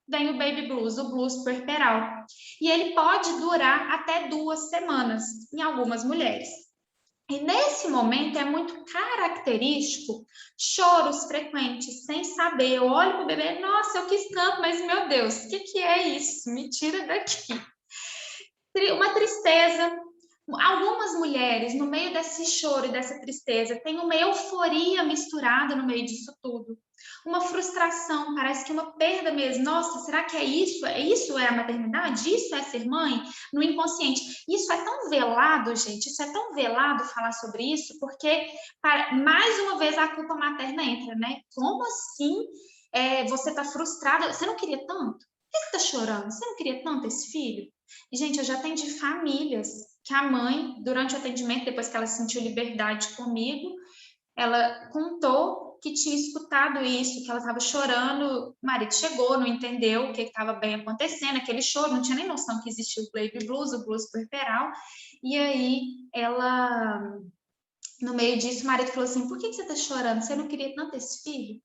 Vem o baby blues, o blues puerperal. E ele pode durar até 2 semanas em algumas mulheres. E nesse momento é muito característico choros frequentes, sem saber. Eu olho para o bebê, nossa, eu quis tanto, mas meu Deus, o que é isso? Me tira daqui. Uma tristeza. Algumas mulheres, no meio desse choro e dessa tristeza, têm uma euforia misturada no meio disso tudo. Uma frustração, parece que uma perda mesmo. Nossa, será que é isso? Isso é a maternidade? Isso é ser mãe? No inconsciente. Isso é tão velado, gente, isso é tão velado falar sobre isso, porque, mais uma vez, a culpa materna entra, né? Como assim você está frustrada? Você não queria tanto? Por que você está chorando? Você não queria tanto esse filho? E, gente, eu já atendi famílias que a mãe, durante o atendimento, depois que ela sentiu liberdade comigo, ela contou que tinha escutado isso, que ela estava chorando, o marido chegou, não entendeu o que estava bem acontecendo, aquele choro, não tinha nem noção que existia o baby blues, o blues puerperal, e aí ela, no meio disso, o marido falou assim, por que você está chorando? Você não queria tanto esse filho?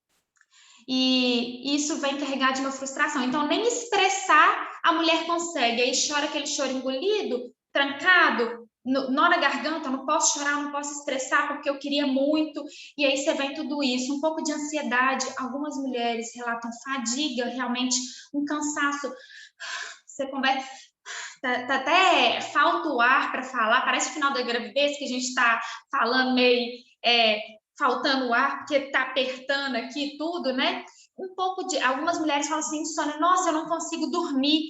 E isso vem carregado de uma frustração. Então, nem expressar a mulher consegue. Aí chora aquele choro engolido, trancado, nó na garganta, não posso chorar, não posso expressar porque eu queria muito. E aí você vem tudo isso, um pouco de ansiedade. Algumas mulheres relatam fadiga, realmente um cansaço. Você conversa, tá até falta o ar para falar, parece o final da gravidez que a gente está falando meio faltando o ar, porque está apertando aqui tudo, né? Um pouco de. Algumas mulheres falam assim, insônia, nossa, eu não consigo dormir.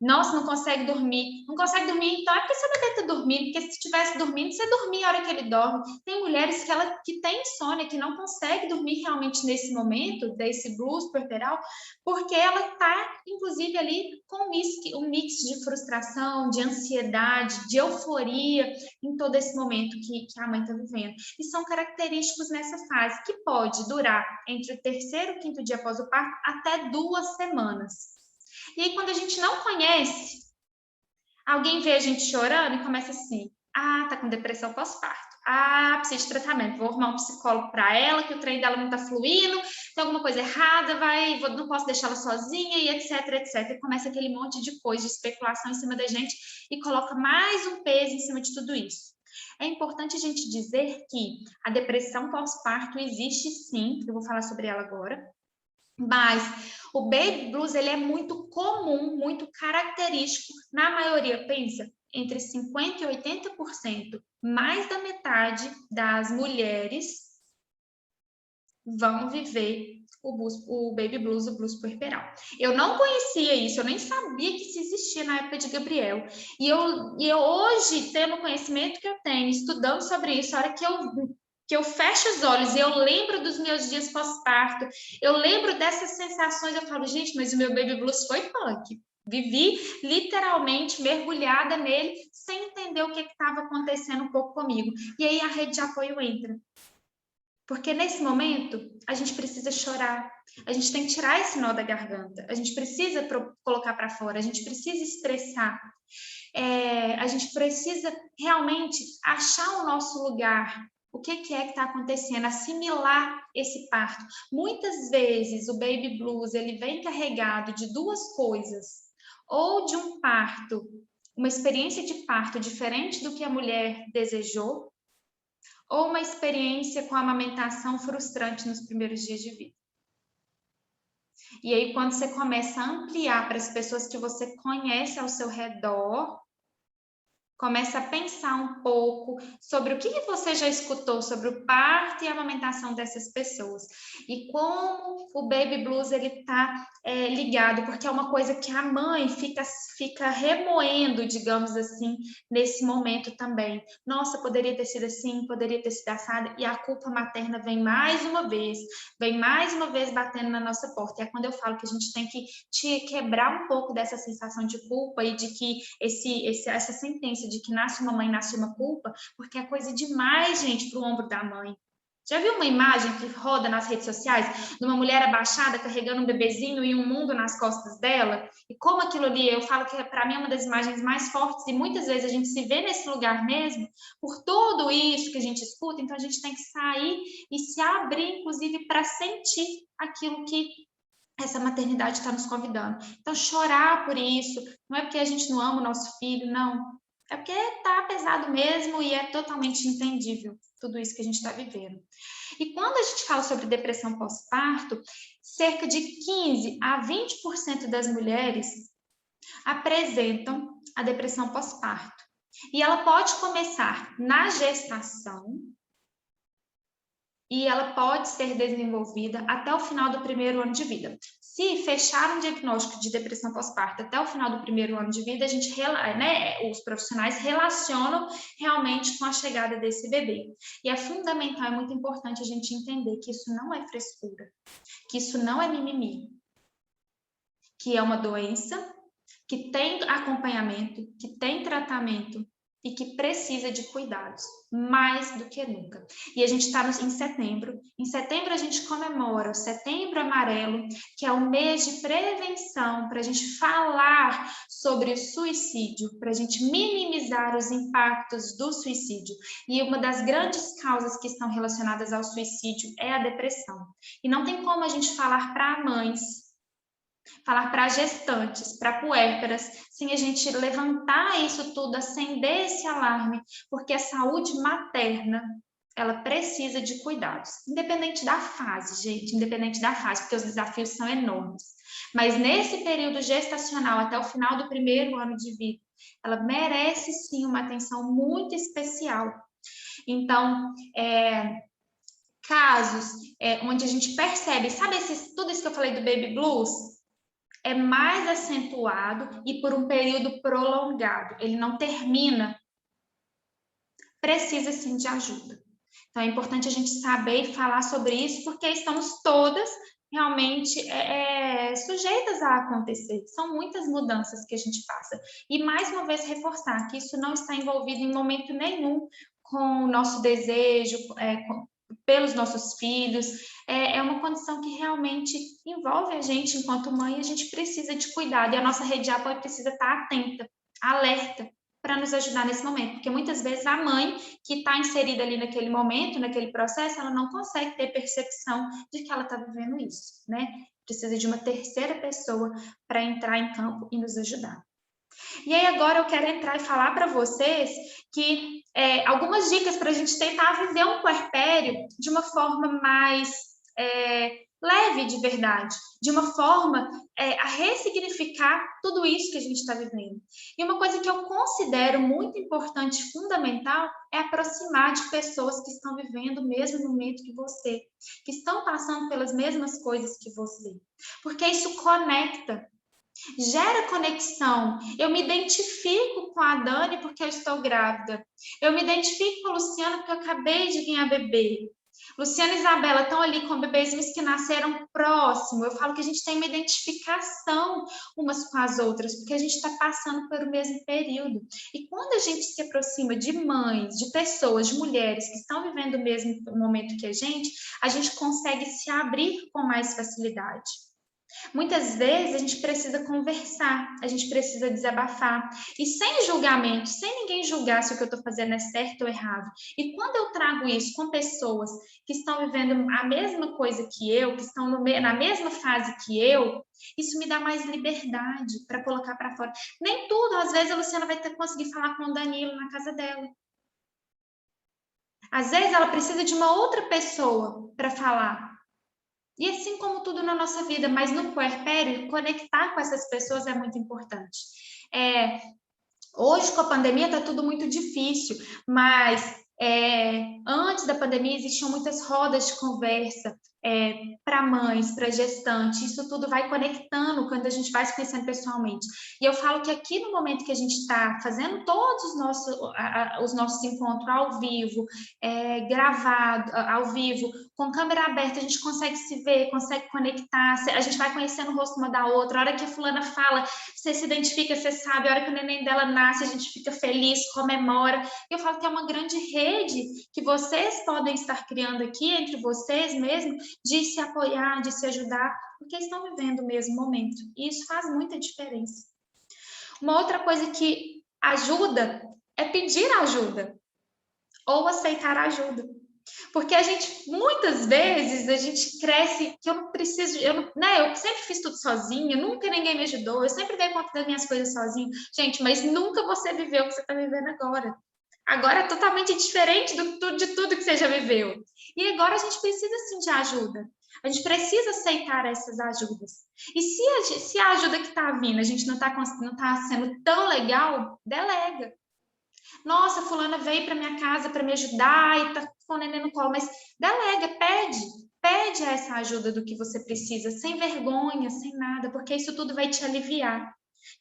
Nossa, não consegue dormir. Não consegue dormir, então é porque você não está dormindo, porque se estivesse dormindo, você dormia a hora que ele dorme. Tem mulheres que têm insônia, que não conseguem dormir realmente nesse momento, desse blues puerperal, porque ela está, inclusive, ali com um mix de frustração, de ansiedade, de euforia em todo esse momento que a mãe está vivendo. E são característicos nessa fase, que pode durar entre o terceiro e o quinto dia após o parto até 2 semanas. E aí, quando a gente não conhece, alguém vê a gente chorando e começa assim, tá com depressão pós-parto. Precisa de tratamento, vou arrumar um psicólogo para ela, que o trem dela não está fluindo, tem alguma coisa errada, não posso deixá-la sozinha, e etc, etc. E começa aquele monte de coisa, de especulação em cima da gente, e coloca mais um peso em cima de tudo isso. É importante a gente dizer que a depressão pós-parto existe sim, eu vou falar sobre ela agora, mas o baby blues ele é muito comum, muito característico, na maioria, pensa, entre 50% e 80%, mais da metade das mulheres vão viver o baby blues, o blues puerperal. Eu não conhecia isso, eu nem sabia que isso existia na época de Gabriel. E eu hoje, tendo o conhecimento que eu tenho, estudando sobre isso, a hora que eu fecho os olhos e eu lembro dos meus dias pós-parto, eu lembro dessas sensações, eu falo, gente, mas o meu baby blues foi punk. Vivi literalmente mergulhada nele, sem entender o que estava acontecendo um pouco comigo. E aí a rede de apoio entra. Porque nesse momento, a gente precisa chorar, a gente tem que tirar esse nó da garganta, a gente precisa colocar para fora, a gente precisa expressar, a gente precisa realmente achar o nosso lugar, o que é que está acontecendo, assimilar esse parto. Muitas vezes o baby blues ele vem carregado de 2 coisas, ou de um parto, uma experiência de parto diferente do que a mulher desejou, ou uma experiência com a amamentação frustrante nos primeiros dias de vida. E aí, quando você começa a ampliar para as pessoas que você conhece ao seu redor, Começa a pensar um pouco sobre o que você já escutou sobre o parto e a amamentação dessas pessoas. E como o baby blues ele está ligado, porque é uma coisa que a mãe fica remoendo, digamos assim, nesse momento também. Nossa, poderia ter sido assim, poderia ter sido assada, e a culpa materna vem mais uma vez batendo na nossa porta. E é quando eu falo que a gente tem que quebrar um pouco dessa sensação de culpa e de que essa sentença de que nasce uma mãe, nasce uma culpa, porque é coisa demais, gente, para o ombro da mãe. Já viu uma imagem que roda nas redes sociais de uma mulher abaixada carregando um bebezinho e um mundo nas costas dela? E como aquilo ali, eu falo que para mim é uma das imagens mais fortes e muitas vezes a gente se vê nesse lugar mesmo por tudo isso que a gente escuta, então a gente tem que sair e se abrir, inclusive, para sentir aquilo que essa maternidade está nos convidando. Então, chorar por isso, não é porque a gente não ama o nosso filho, não. É porque está pesado mesmo e é totalmente entendível tudo isso que a gente está vivendo. E quando a gente fala sobre depressão pós-parto, cerca de 15 a 20% das mulheres apresentam a depressão pós-parto. E ela pode começar na gestação, e ela pode ser desenvolvida até o final do primeiro ano de vida. Se fechar um diagnóstico de depressão pós-parto até o final do primeiro ano de vida, os profissionais relacionam realmente com a chegada desse bebê. E é fundamental, é muito importante a gente entender que isso não é frescura, que isso não é mimimi, que é uma doença que tem acompanhamento, que tem tratamento e que precisa de cuidados, mais do que nunca. E a gente está em setembro. Em setembro a gente comemora o Setembro Amarelo, que é o mês de prevenção para a gente falar sobre o suicídio, para a gente minimizar os impactos do suicídio. E uma das grandes causas que estão relacionadas ao suicídio é a depressão. E não tem como a gente falar para mães, falar para gestantes, para puérperas, sem a gente levantar isso tudo, acender esse alarme, porque a saúde materna, ela precisa de cuidados, independente da fase, gente, independente da fase, porque os desafios são enormes. Mas nesse período gestacional, até o final do primeiro ano de vida, ela merece sim uma atenção muito especial. Então, casos onde a gente percebe, sabe tudo isso que eu falei do baby blues? É mais acentuado e por um período prolongado. Ele não termina. Precisa, sim, de ajuda. Então, é importante a gente saber e falar sobre isso, porque estamos todas realmente sujeitas a acontecer. São muitas mudanças que a gente passa. E, mais uma vez, reforçar que isso não está envolvido em momento nenhum com o nosso desejo, pelos nossos filhos, é uma condição que realmente envolve a gente enquanto mãe, a gente precisa de cuidado, e a nossa rede de apoio precisa estar atenta, alerta, para nos ajudar nesse momento, porque muitas vezes a mãe que está inserida ali naquele momento, naquele processo, ela não consegue ter percepção de que ela está vivendo isso, né? Precisa de uma terceira pessoa para entrar em campo e nos ajudar. E aí agora eu quero entrar e falar para vocês que algumas dicas para a gente tentar viver um puerpério de uma forma mais leve de verdade, de uma forma a ressignificar tudo isso que a gente está vivendo. E uma coisa que eu considero muito importante e fundamental é aproximar de pessoas que estão vivendo o mesmo momento que você, que estão passando pelas mesmas coisas que você, porque isso conecta. Gera conexão. Eu me identifico com a Dani porque eu estou grávida. Eu me identifico com a Luciana porque eu acabei de ganhar bebê. Luciana e Isabela estão ali com bebezinhos que nasceram próximo. Eu falo que a gente tem uma identificação umas com as outras, porque a gente está passando pelo mesmo período. E quando a gente se aproxima de mães, de pessoas, de mulheres que estão vivendo o mesmo momento que a gente consegue se abrir com mais facilidade. Muitas vezes a gente precisa conversar, a gente precisa desabafar, e sem julgamento, sem ninguém julgar se o que eu estou fazendo é certo ou errado. E quando eu trago isso com pessoas que estão vivendo a mesma coisa que eu, que estão na mesma fase que eu, isso me dá mais liberdade para colocar para fora. Nem tudo, às vezes a Luciana vai conseguir falar com o Danilo na casa dela. Às vezes ela precisa de uma outra pessoa para falar. E assim como tudo na nossa vida, mas no puerpério, conectar com essas pessoas é muito importante. Hoje, com a pandemia, está tudo muito difícil, mas antes da pandemia existiam muitas rodas de conversa para mães, para gestantes, isso tudo vai conectando quando a gente vai se conhecendo pessoalmente. E eu falo que aqui no momento que a gente está fazendo todos os nossos encontros ao vivo, gravado, ao vivo, com câmera aberta, a gente consegue se ver, consegue conectar, a gente vai conhecendo o rosto uma da outra, a hora que a fulana fala, você se identifica, você sabe, a hora que o neném dela nasce, a gente fica feliz, comemora. Eu falo que é uma grande rede que vocês podem estar criando aqui entre vocês mesmo, de se apoiar, de se ajudar, porque estão vivendo o mesmo momento. E isso faz muita diferença. Uma outra coisa que ajuda é pedir ajuda ou aceitar ajuda. Porque a gente, muitas vezes, a gente cresce que eu não preciso, eu sempre fiz tudo sozinha, nunca ninguém me ajudou, eu sempre dei conta das minhas coisas sozinha. Gente, mas nunca você viveu o que você está vivendo agora. Agora é totalmente diferente de tudo que você já viveu. E agora a gente precisa, sim, de ajuda. A gente precisa aceitar essas ajudas. E se a ajuda que está vindo, a gente não está sendo tão legal, delega. Nossa, fulana veio para minha casa para me ajudar e tá com o neném no colo, mas delega, pede essa ajuda do que você precisa, sem vergonha, sem nada, porque isso tudo vai te aliviar,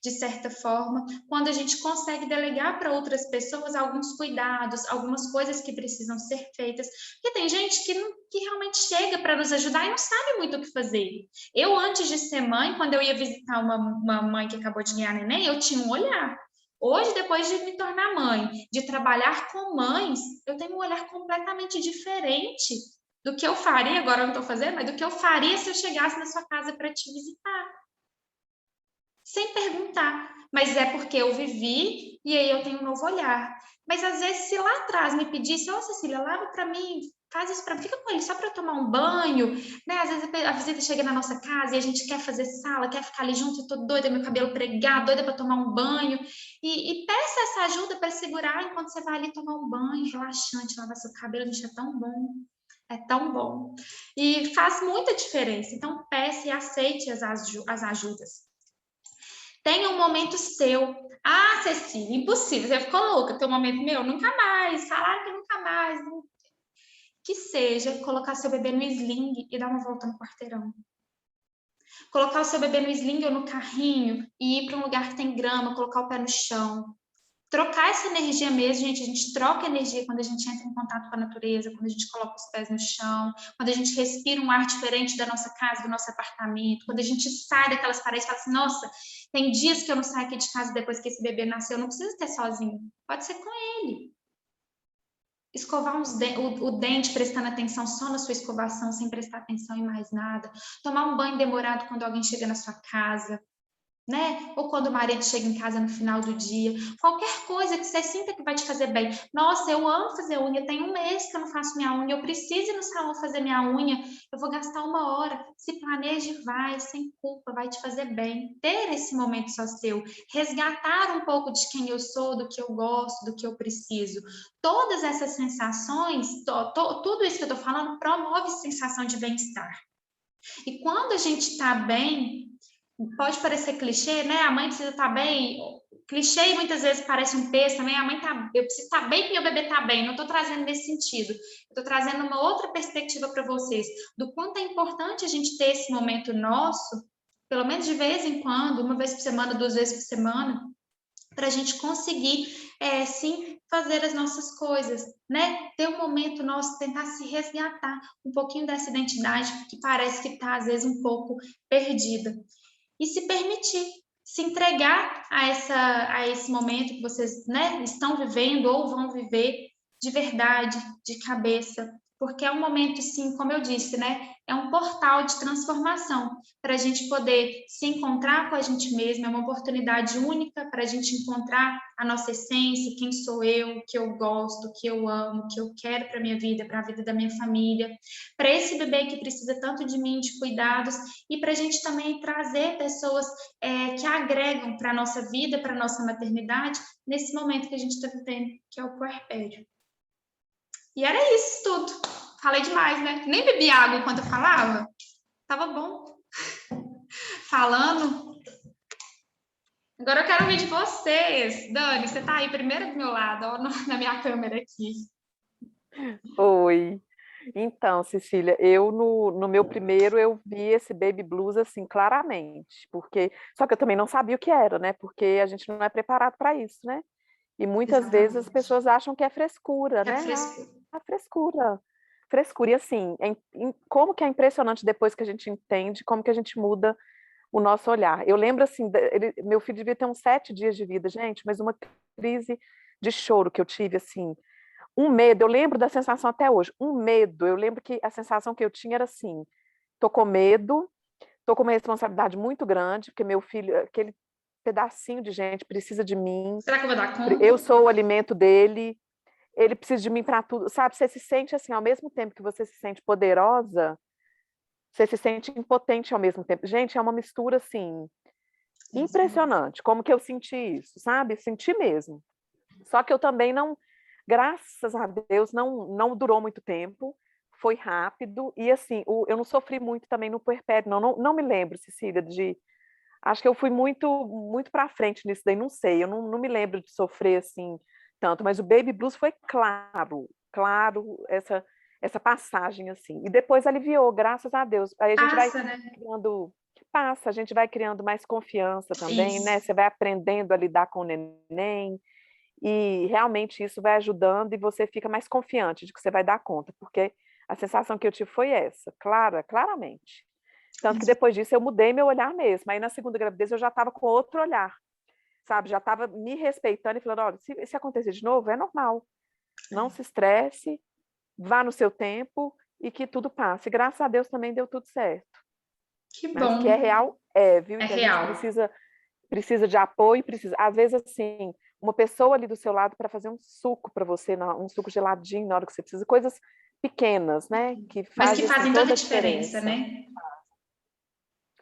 de certa forma, quando a gente consegue delegar para outras pessoas alguns cuidados, algumas coisas que precisam ser feitas, porque tem gente que realmente chega para nos ajudar e não sabe muito o que fazer. Eu, antes de ser mãe, quando eu ia visitar uma mãe que acabou de ganhar neném, eu tinha um olhar. Hoje, depois de me tornar mãe, de trabalhar com mães, eu tenho um olhar completamente diferente do que eu faria, agora eu não estou fazendo, mas do que eu faria se eu chegasse na sua casa para te visitar. Sem perguntar. Mas é porque eu vivi e aí eu tenho um novo olhar. Mas às vezes, se lá atrás me pedisse, ô Cecília, lava para mim, faz isso para mim, fica com ele só para eu tomar um banho, né? Às vezes a visita chega na nossa casa e a gente quer fazer sala, quer ficar ali junto, eu tô doida, meu cabelo pregado, doida para tomar um banho. E peça essa ajuda para segurar enquanto você vai ali tomar um banho, relaxante, lavar seu cabelo, gente, é tão bom. É tão bom. E faz muita diferença. Então, peça e aceite as ajudas. Tenha um momento seu. Ah, Cecília, impossível. Você ficou louca ter um momento meu? Nunca mais. Falaram que nunca mais. Que seja colocar seu bebê no sling e dar uma volta no quarteirão. Colocar o seu bebê no sling ou no carrinho e ir para um lugar que tem grama, colocar o pé no chão. Trocar essa energia mesmo, gente. A gente troca energia quando a gente entra em contato com a natureza, quando a gente coloca os pés no chão, quando a gente respira um ar diferente da nossa casa, do nosso apartamento, quando a gente sai daquelas paredes e fala assim, nossa, tem dias que eu não saio aqui de casa depois que esse bebê nasceu, eu não preciso ter sozinho, pode ser com ele. Escovar o dente prestando atenção só na sua escovação, sem prestar atenção em mais nada. Tomar um banho demorado quando alguém chega na sua casa. Né? Ou quando o marido chega em casa no final do dia, qualquer coisa que você sinta que vai te fazer bem. Nossa, eu amo fazer unha, tem um mês que eu não faço minha unha, eu preciso ir no salão fazer minha unha, eu vou gastar 1 hora. Se planeje, vai, sem culpa, vai te fazer bem. Ter esse momento só seu, resgatar um pouco de quem eu sou, do que eu gosto, do que eu preciso. Todas essas sensações, tudo isso que eu tô falando, promove sensação de bem-estar. E quando a gente tá bem, pode parecer clichê, né? A mãe precisa estar bem. Clichê muitas vezes parece um peso também. Eu preciso estar bem que meu bebê está bem. Não estou trazendo nesse sentido. Estou trazendo uma outra perspectiva para vocês do quanto é importante a gente ter esse momento nosso, pelo menos de vez em quando, 1 vez por semana, 2 vezes por semana, para a gente conseguir, sim, fazer as nossas coisas, né? Ter um momento nosso, tentar se resgatar um pouquinho dessa identidade que parece que está às vezes um pouco perdida. E se permitir, se entregar a esse momento que vocês, né, estão vivendo ou vão viver de verdade, de cabeça, porque é um momento, sim, como eu disse, né, é um portal de transformação para a gente poder se encontrar com a gente mesma, é uma oportunidade única para a gente encontrar a nossa essência, quem sou eu, o que eu gosto, o que eu amo, o que eu quero para a minha vida, para a vida da minha família, para esse bebê que precisa tanto de mim, de cuidados, e para a gente também trazer pessoas que agregam para a nossa vida, para a nossa maternidade, nesse momento que a gente está vivendo, que é o puerpério. E era isso tudo. Falei demais, né? Nem bebi água enquanto eu falava. Tava bom. Falando. Agora eu quero ouvir de vocês. Dani, você tá aí primeiro do meu lado, ó, na minha câmera aqui. Oi. Então, Cecília, eu no meu primeiro eu vi esse baby blues assim claramente, porque só que eu também não sabia o que era, né? Porque a gente não é preparado para isso, né? E muitas vezes as Exatamente. pessoas acham que é frescura, É né? frescura. Frescura. Frescura. E assim, como que é impressionante depois que a gente entende, como que a gente muda o nosso olhar. Eu lembro assim, meu filho devia ter uns 7 dias de vida, gente, mas uma crise de choro que eu tive, assim, um medo, eu lembro da sensação até hoje, um medo, eu lembro que a sensação que eu tinha era assim, tô com medo, tô com uma responsabilidade muito grande, porque meu filho, aquele pedacinho de gente precisa de mim, Será que eu vou dar conta? eu sou o alimento dele, ele precisa de mim para tudo, sabe? Você se sente assim, ao mesmo tempo que você se sente poderosa, você se sente impotente ao mesmo tempo. Gente, é uma mistura assim, impressionante, como que eu senti isso, sabe? Senti mesmo. Só que eu também não, graças a Deus, não durou muito tempo, foi rápido, e assim, eu não sofri muito também no puerpério, não me lembro, Cecília, acho que eu fui muito para frente nisso daí, não sei, eu não me lembro de sofrer assim tanto, mas o Baby Blues foi claro, essa passagem assim, e depois aliviou, graças a Deus, aí a gente vai Passa, né? criando, passa, a gente vai criando mais confiança também, né, Isso. você vai aprendendo a lidar com o neném, e realmente isso vai ajudando e você fica mais confiante de que você vai dar conta, porque a sensação que eu tive foi essa, claramente. Tanto que depois disso eu mudei meu olhar mesmo. Aí na segunda gravidez eu já estava com outro olhar, sabe? Já estava me respeitando e falando, olha, se acontecer de novo, é normal. Não se estresse, vá no seu tempo e que tudo passe. E graças a Deus também deu tudo certo. Que Mas que bom. é real, viu? É E que a gente real. precisa de apoio, precisa. Às vezes, assim, uma pessoa ali do seu lado para fazer um suco para você, um suco geladinho na hora que você precisa, coisas pequenas, né? Que Mas que fazem assim, fazem toda toda a a diferença, diferença. né?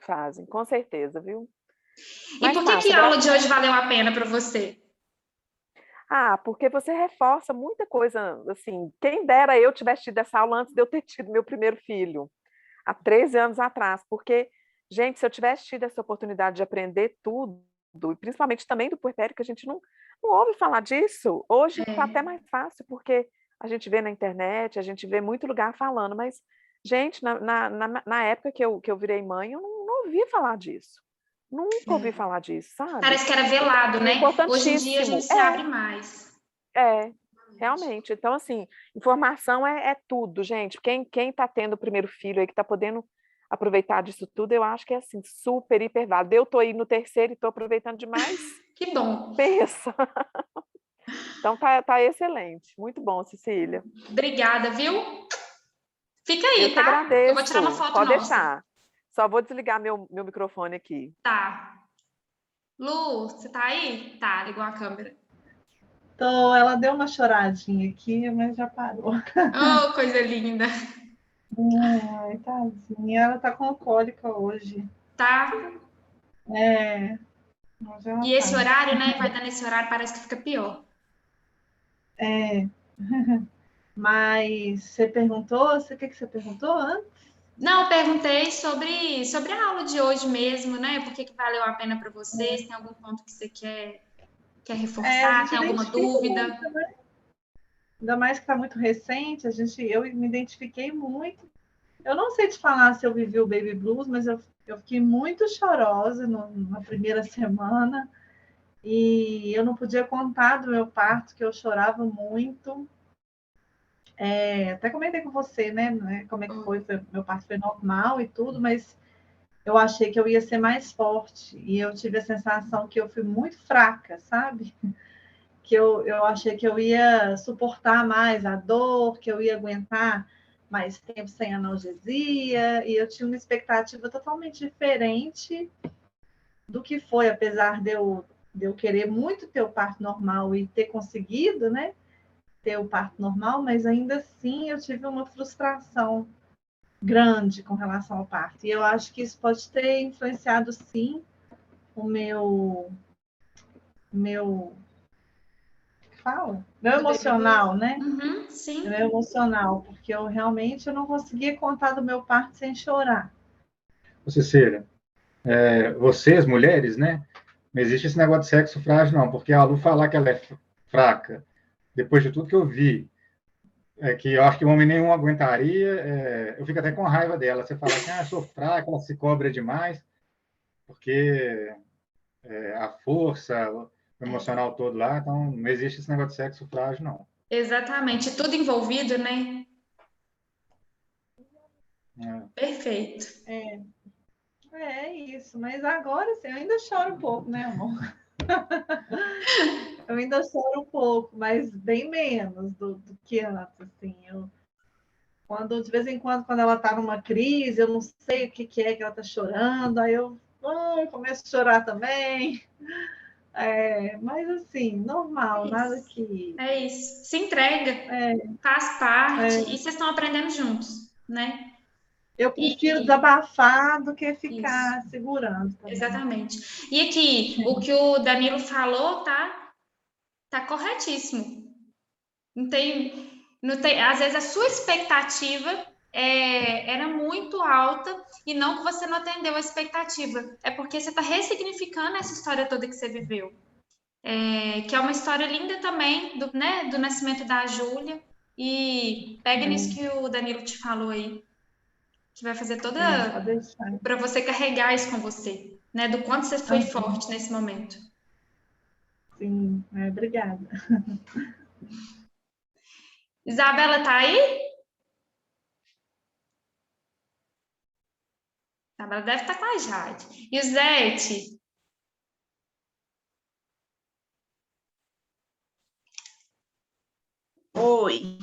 Fazem, com certeza, viu? E Mas por que que passa, a aula graças. de hoje valeu a pena para você? Porque você reforça muita coisa, assim, quem dera eu tivesse tido essa aula antes de eu ter tido meu primeiro filho, há 13 anos atrás, porque, gente, se eu tivesse tido essa oportunidade de aprender tudo, e principalmente também do puerpério, que a gente não ouve falar disso, hoje está até mais fácil, porque a gente vê na internet, a gente vê muito lugar falando, mas, gente, na época que eu virei mãe, eu não ouvi falar disso. Nunca ouvi É. falar disso, sabe? Parece que era Então, velado, assim, é né? Hoje em dia a gente importantíssimo. se abre mais. Realmente. Então, assim, informação é tudo, gente. Quem tá tendo o primeiro filho aí, que tá podendo aproveitar disso tudo, eu acho que é, assim, super, hiper válido. Eu tô aí no terceiro e tô aproveitando demais. Que bom. Pensa. Então, tá excelente. Muito bom, Cecília. Obrigada, viu? Fica Eu aí, que tá? Eu vou tirar uma agradeço. foto Pode nossa. deixar. Só vou desligar meu microfone aqui. Tá. Lu, você tá aí? Tá, ligou a câmera. Tô, ela deu uma choradinha aqui, mas já parou. Oh, coisa linda. Ai, tadinha. Ela tá com cólica hoje. Tá? É, mas ela E esse tá. horário, né? Vai dando esse horário, parece que fica pior. É. Mas você perguntou, o que você perguntou antes? Não, eu perguntei sobre a aula de hoje mesmo, né? Por que que valeu a pena para vocês? Tem algum ponto que você quer A reforçar? gente Tem alguma identifica muito, dúvida? ainda mais que está muito recente, eu me identifiquei muito. Eu não sei te falar se eu vivi o Baby Blues, mas eu fiquei muito chorosa na primeira semana. E eu não podia contar do meu parto, que eu chorava muito. Até comentei com você, né? Como é que meu parto foi normal e tudo, mas eu achei que eu ia ser mais forte. E eu tive a sensação que eu fui muito fraca, sabe? Que eu achei que eu ia suportar mais a dor, que eu ia aguentar mais tempo sem analgesia, e eu tinha uma expectativa totalmente diferente do que foi, apesar de eu querer muito ter o parto normal e ter conseguido, né? Ter o parto normal, mas ainda assim eu tive uma frustração grande com relação ao parto. E eu acho que isso pode ter influenciado, sim, o meu fala? Meu Do Baby Blues? emocional, né? Uhum, sim. Meu emocional, porque eu não conseguia contar do meu parto sem chorar. Cecília, vocês, mulheres, né? Não existe esse negócio de sexo frágil, não, porque a Lu falar que ela é fraca, depois de tudo que eu vi, que eu acho que homem nenhum aguentaria, eu fico até com raiva dela. Você fala assim, eu sou fraca, ela se cobra demais, porque a força, o emocional todo lá, então não existe esse negócio de sexo frágil, não. Exatamente, tudo envolvido, né? É. Perfeito. É isso, mas agora sim, eu ainda choro um pouco, né, amor? Eu ainda choro um pouco, mas bem menos do que antes, assim. De vez em quando ela está numa crise, eu não sei o que é que ela está chorando, aí eu começo a chorar também. Mas assim, normal, nada que... É isso. Se entrega, faz parte, e vocês estão aprendendo juntos, né? Eu prefiro desabafar do que ficar Isso. segurando também. Exatamente. E aqui, o que o Danilo falou, tá corretíssimo. Não tem, às vezes a sua expectativa era muito alta e não que você não atendeu a expectativa. É porque você está ressignificando essa história toda que você viveu. Que é uma história linda também, do nascimento da Júlia. E pega nisso que o Danilo te falou aí, que vai fazer toda... para você carregar isso com você, né? Do quanto você foi forte nesse momento. Sim, obrigada. Isabela, tá aí? Isabela deve estar com a Jade. E o Zete? Oi.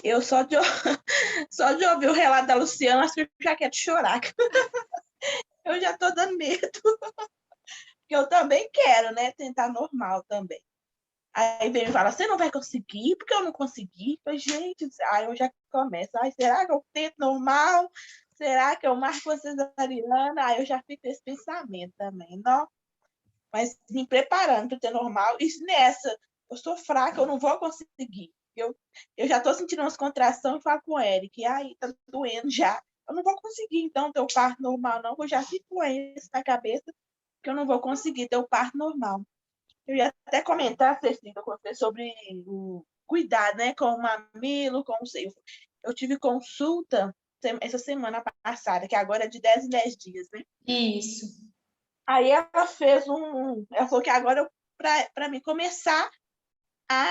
Eu só de ouvir o relato da Luciana, acho que eu já quero chorar. Eu já estou dando medo. Porque eu também quero, né? Tentar normal também. Aí vem e fala, você não vai conseguir? Porque eu não consegui? Eu falei, gente, aí eu já começo. Ai, será que eu tento normal? Será que eu marco a cesariana? Aí eu já fico com esse pensamento também, não? Mas me preparando para ter normal. E nessa, eu sou fraca, eu não vou conseguir. Eu já estou sentindo umas contrações e falo com o Eric, ai, tá doendo já. Eu não vou conseguir, então, ter o parto normal, não. Eu já fico com isso na cabeça, que eu não vou conseguir ter o parto normal. Eu ia até comentar, Cecília, com você sobre o cuidado, né, com o mamilo, com o seio. Eu tive consulta essa semana passada, que agora é de 10 em 10 dias, né? Isso. Aí ela fez ela falou que agora, para mim começar a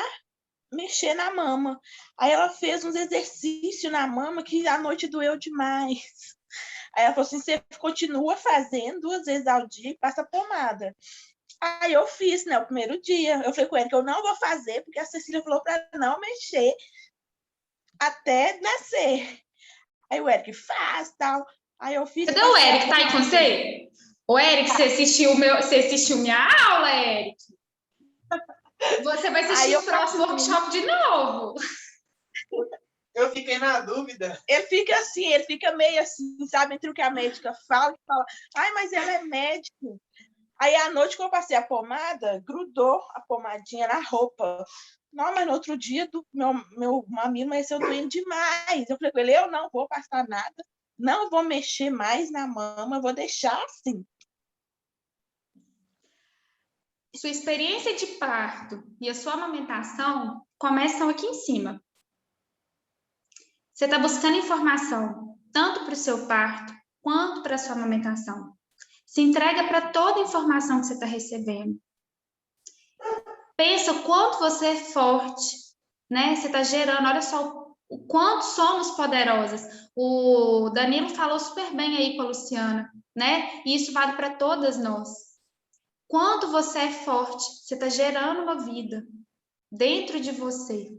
mexer na mama. Aí ela fez uns exercícios na mama que à noite doeu demais. Aí ela falou assim, você continua fazendo 2 vezes ao dia e passa pomada. Aí eu fiz, né, o primeiro dia. Eu falei com ele que eu não vou fazer, porque a Cecília falou para não mexer até nascer. Aí o Eric faz, tal. Aí eu fiz... Cadê o Eric? Tá aí com você? Ô, Eric, você assistiu minha aula, Eric? Você vai assistir o próximo workshop de novo. Eu fiquei na dúvida. Ele fica meio assim, sabe, entre o que a médica fala, e fala, ai, mas ela é médico. Aí, à noite, quando eu passei a pomada, grudou a pomadinha na roupa. Não, mas no outro dia, meu mamilo amanheceu doendo demais. Eu falei com ele, eu não vou passar nada, não vou mexer mais na mama, vou deixar assim. Sua experiência de parto e a sua amamentação começam aqui em cima. Você está buscando informação tanto para o seu parto quanto para a sua amamentação. Se entrega para toda a informação que você está recebendo. Pensa o quanto você é forte, né? Você está gerando, olha só o quanto somos poderosas. O Danilo falou super bem aí com a Luciana, né? E isso vale para todas nós. Quanto você é forte, você está gerando uma vida dentro de você.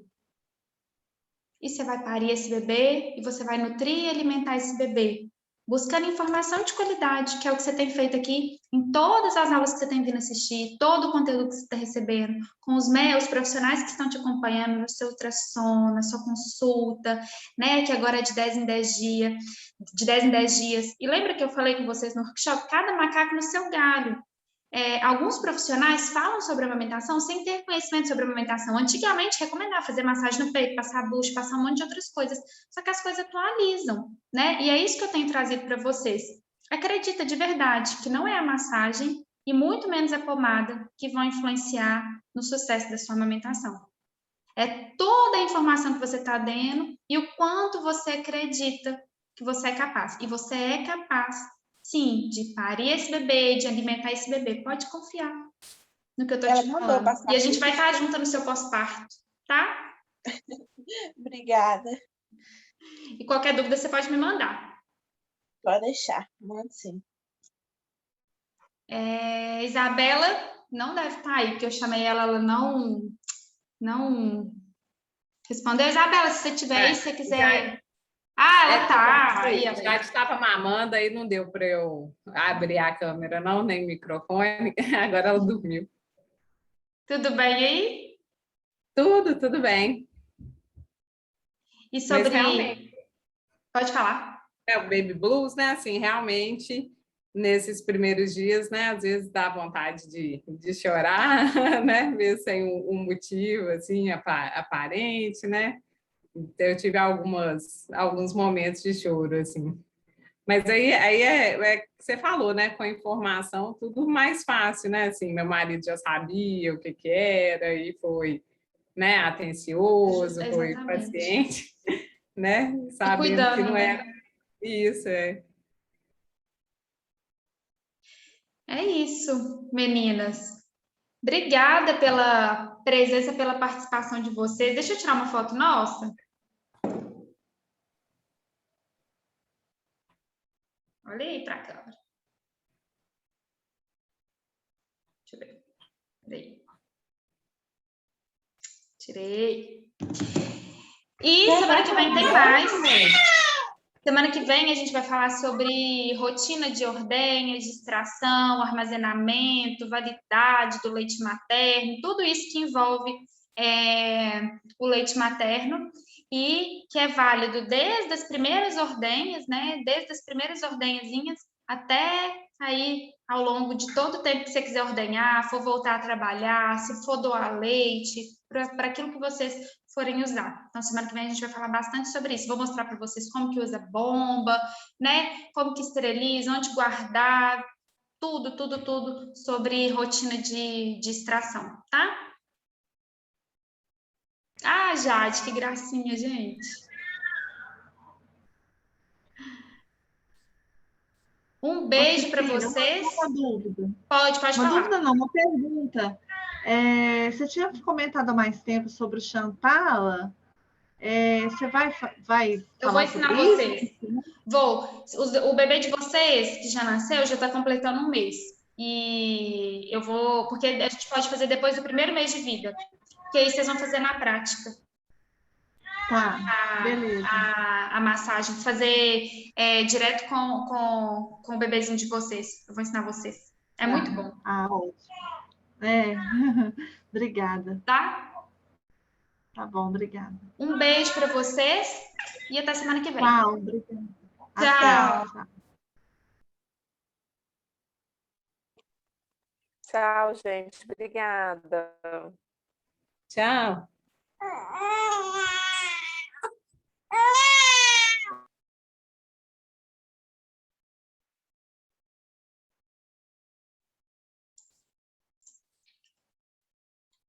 E você vai parir esse bebê e você vai nutrir e alimentar esse bebê. Buscando informação de qualidade, que é o que você tem feito aqui em todas as aulas que você tem vindo assistir, todo o conteúdo que você está recebendo, com os profissionais que estão te acompanhando no seu ultrassom, na sua consulta, né, que agora é de 10 em 10 dias, de 10 em 10 dias. E lembra que eu falei com vocês no workshop? Cada macaco no seu galho. Alguns profissionais falam sobre amamentação sem ter conhecimento sobre amamentação. Antigamente, recomendava fazer massagem no peito, passar bucho, passar um monte de outras coisas. Só que as coisas atualizam, né? E é isso que eu tenho trazido para vocês. Acredita de verdade que não é a massagem e muito menos a pomada que vão influenciar no sucesso da sua amamentação. É toda a informação que você está dando e o quanto você acredita que você é capaz. E você é capaz, sim, de parir esse bebê, de alimentar esse bebê. Pode confiar no que eu estou te falando. E a gente vai estar junto no seu pós-parto, tá? Obrigada. E qualquer dúvida você pode me mandar. Pode deixar, manda sim. Isabela não deve estar aí, porque eu chamei ela, ela não respondeu. Isabela, se você tiver aí, se você quiser... ela tá. Aí, já estava mamando, aí não deu para eu abrir a câmera, não, nem o microfone. Agora ela dormiu. Tudo bem aí? Tudo bem. E sobre... Mas realmente... Pode falar. O baby blues, né? Assim, realmente, nesses primeiros dias, né? Às vezes dá vontade de chorar, né? Mesmo sem um motivo, assim, aparente, né? Então, eu tive alguns momentos de choro, assim. Mas aí é que você falou, né? Com a informação, tudo mais fácil, né? Assim, meu marido já sabia o que era e foi, né? Atencioso, foi paciente, né? Sabendo que não era isso, É isso, meninas. Obrigada pela presença, pela participação de vocês. Deixa eu tirar uma foto nossa. Olha aí para a câmera. Deixa eu ver. Peraí. Tirei. E semana que vem tem mais. Semana que vem a gente vai falar sobre rotina de ordenha, de extração, armazenamento, validade do leite materno, tudo isso que envolve o leite materno e que é válido desde as primeiras ordenhas, né? Desde as primeiras ordenhazinhas até aí ao longo de todo o tempo que você quiser ordenhar, for voltar a trabalhar, se for doar leite, para aquilo que vocês forem usar. Então, semana que vem a gente vai falar bastante sobre isso. Vou mostrar para vocês como que usa bomba, né? Como que esteriliza, onde guardar, tudo sobre rotina de extração, tá? Ah, Jade, que gracinha, gente. Um beijo para vocês. Uma dúvida. Pode falar. Uma dúvida não, uma pergunta. Você tinha comentado há mais tempo sobre o Chantala. Você vai eu vou ensinar vocês. Vou. O bebê de vocês, que já nasceu, já está completando 1 mês. E eu vou... Porque a gente pode fazer depois do 1º mês de vida. Que aí vocês vão fazer na prática. Tá, beleza. A massagem. Fazer direto com o bebezinho de vocês. Eu vou ensinar vocês. É muito bom. Ótimo. Obrigada. Tá? Tá bom, obrigada. Um beijo para vocês e até semana que vem. Tchau, obrigada. Tchau. Tchau, gente. Obrigada. Tchau.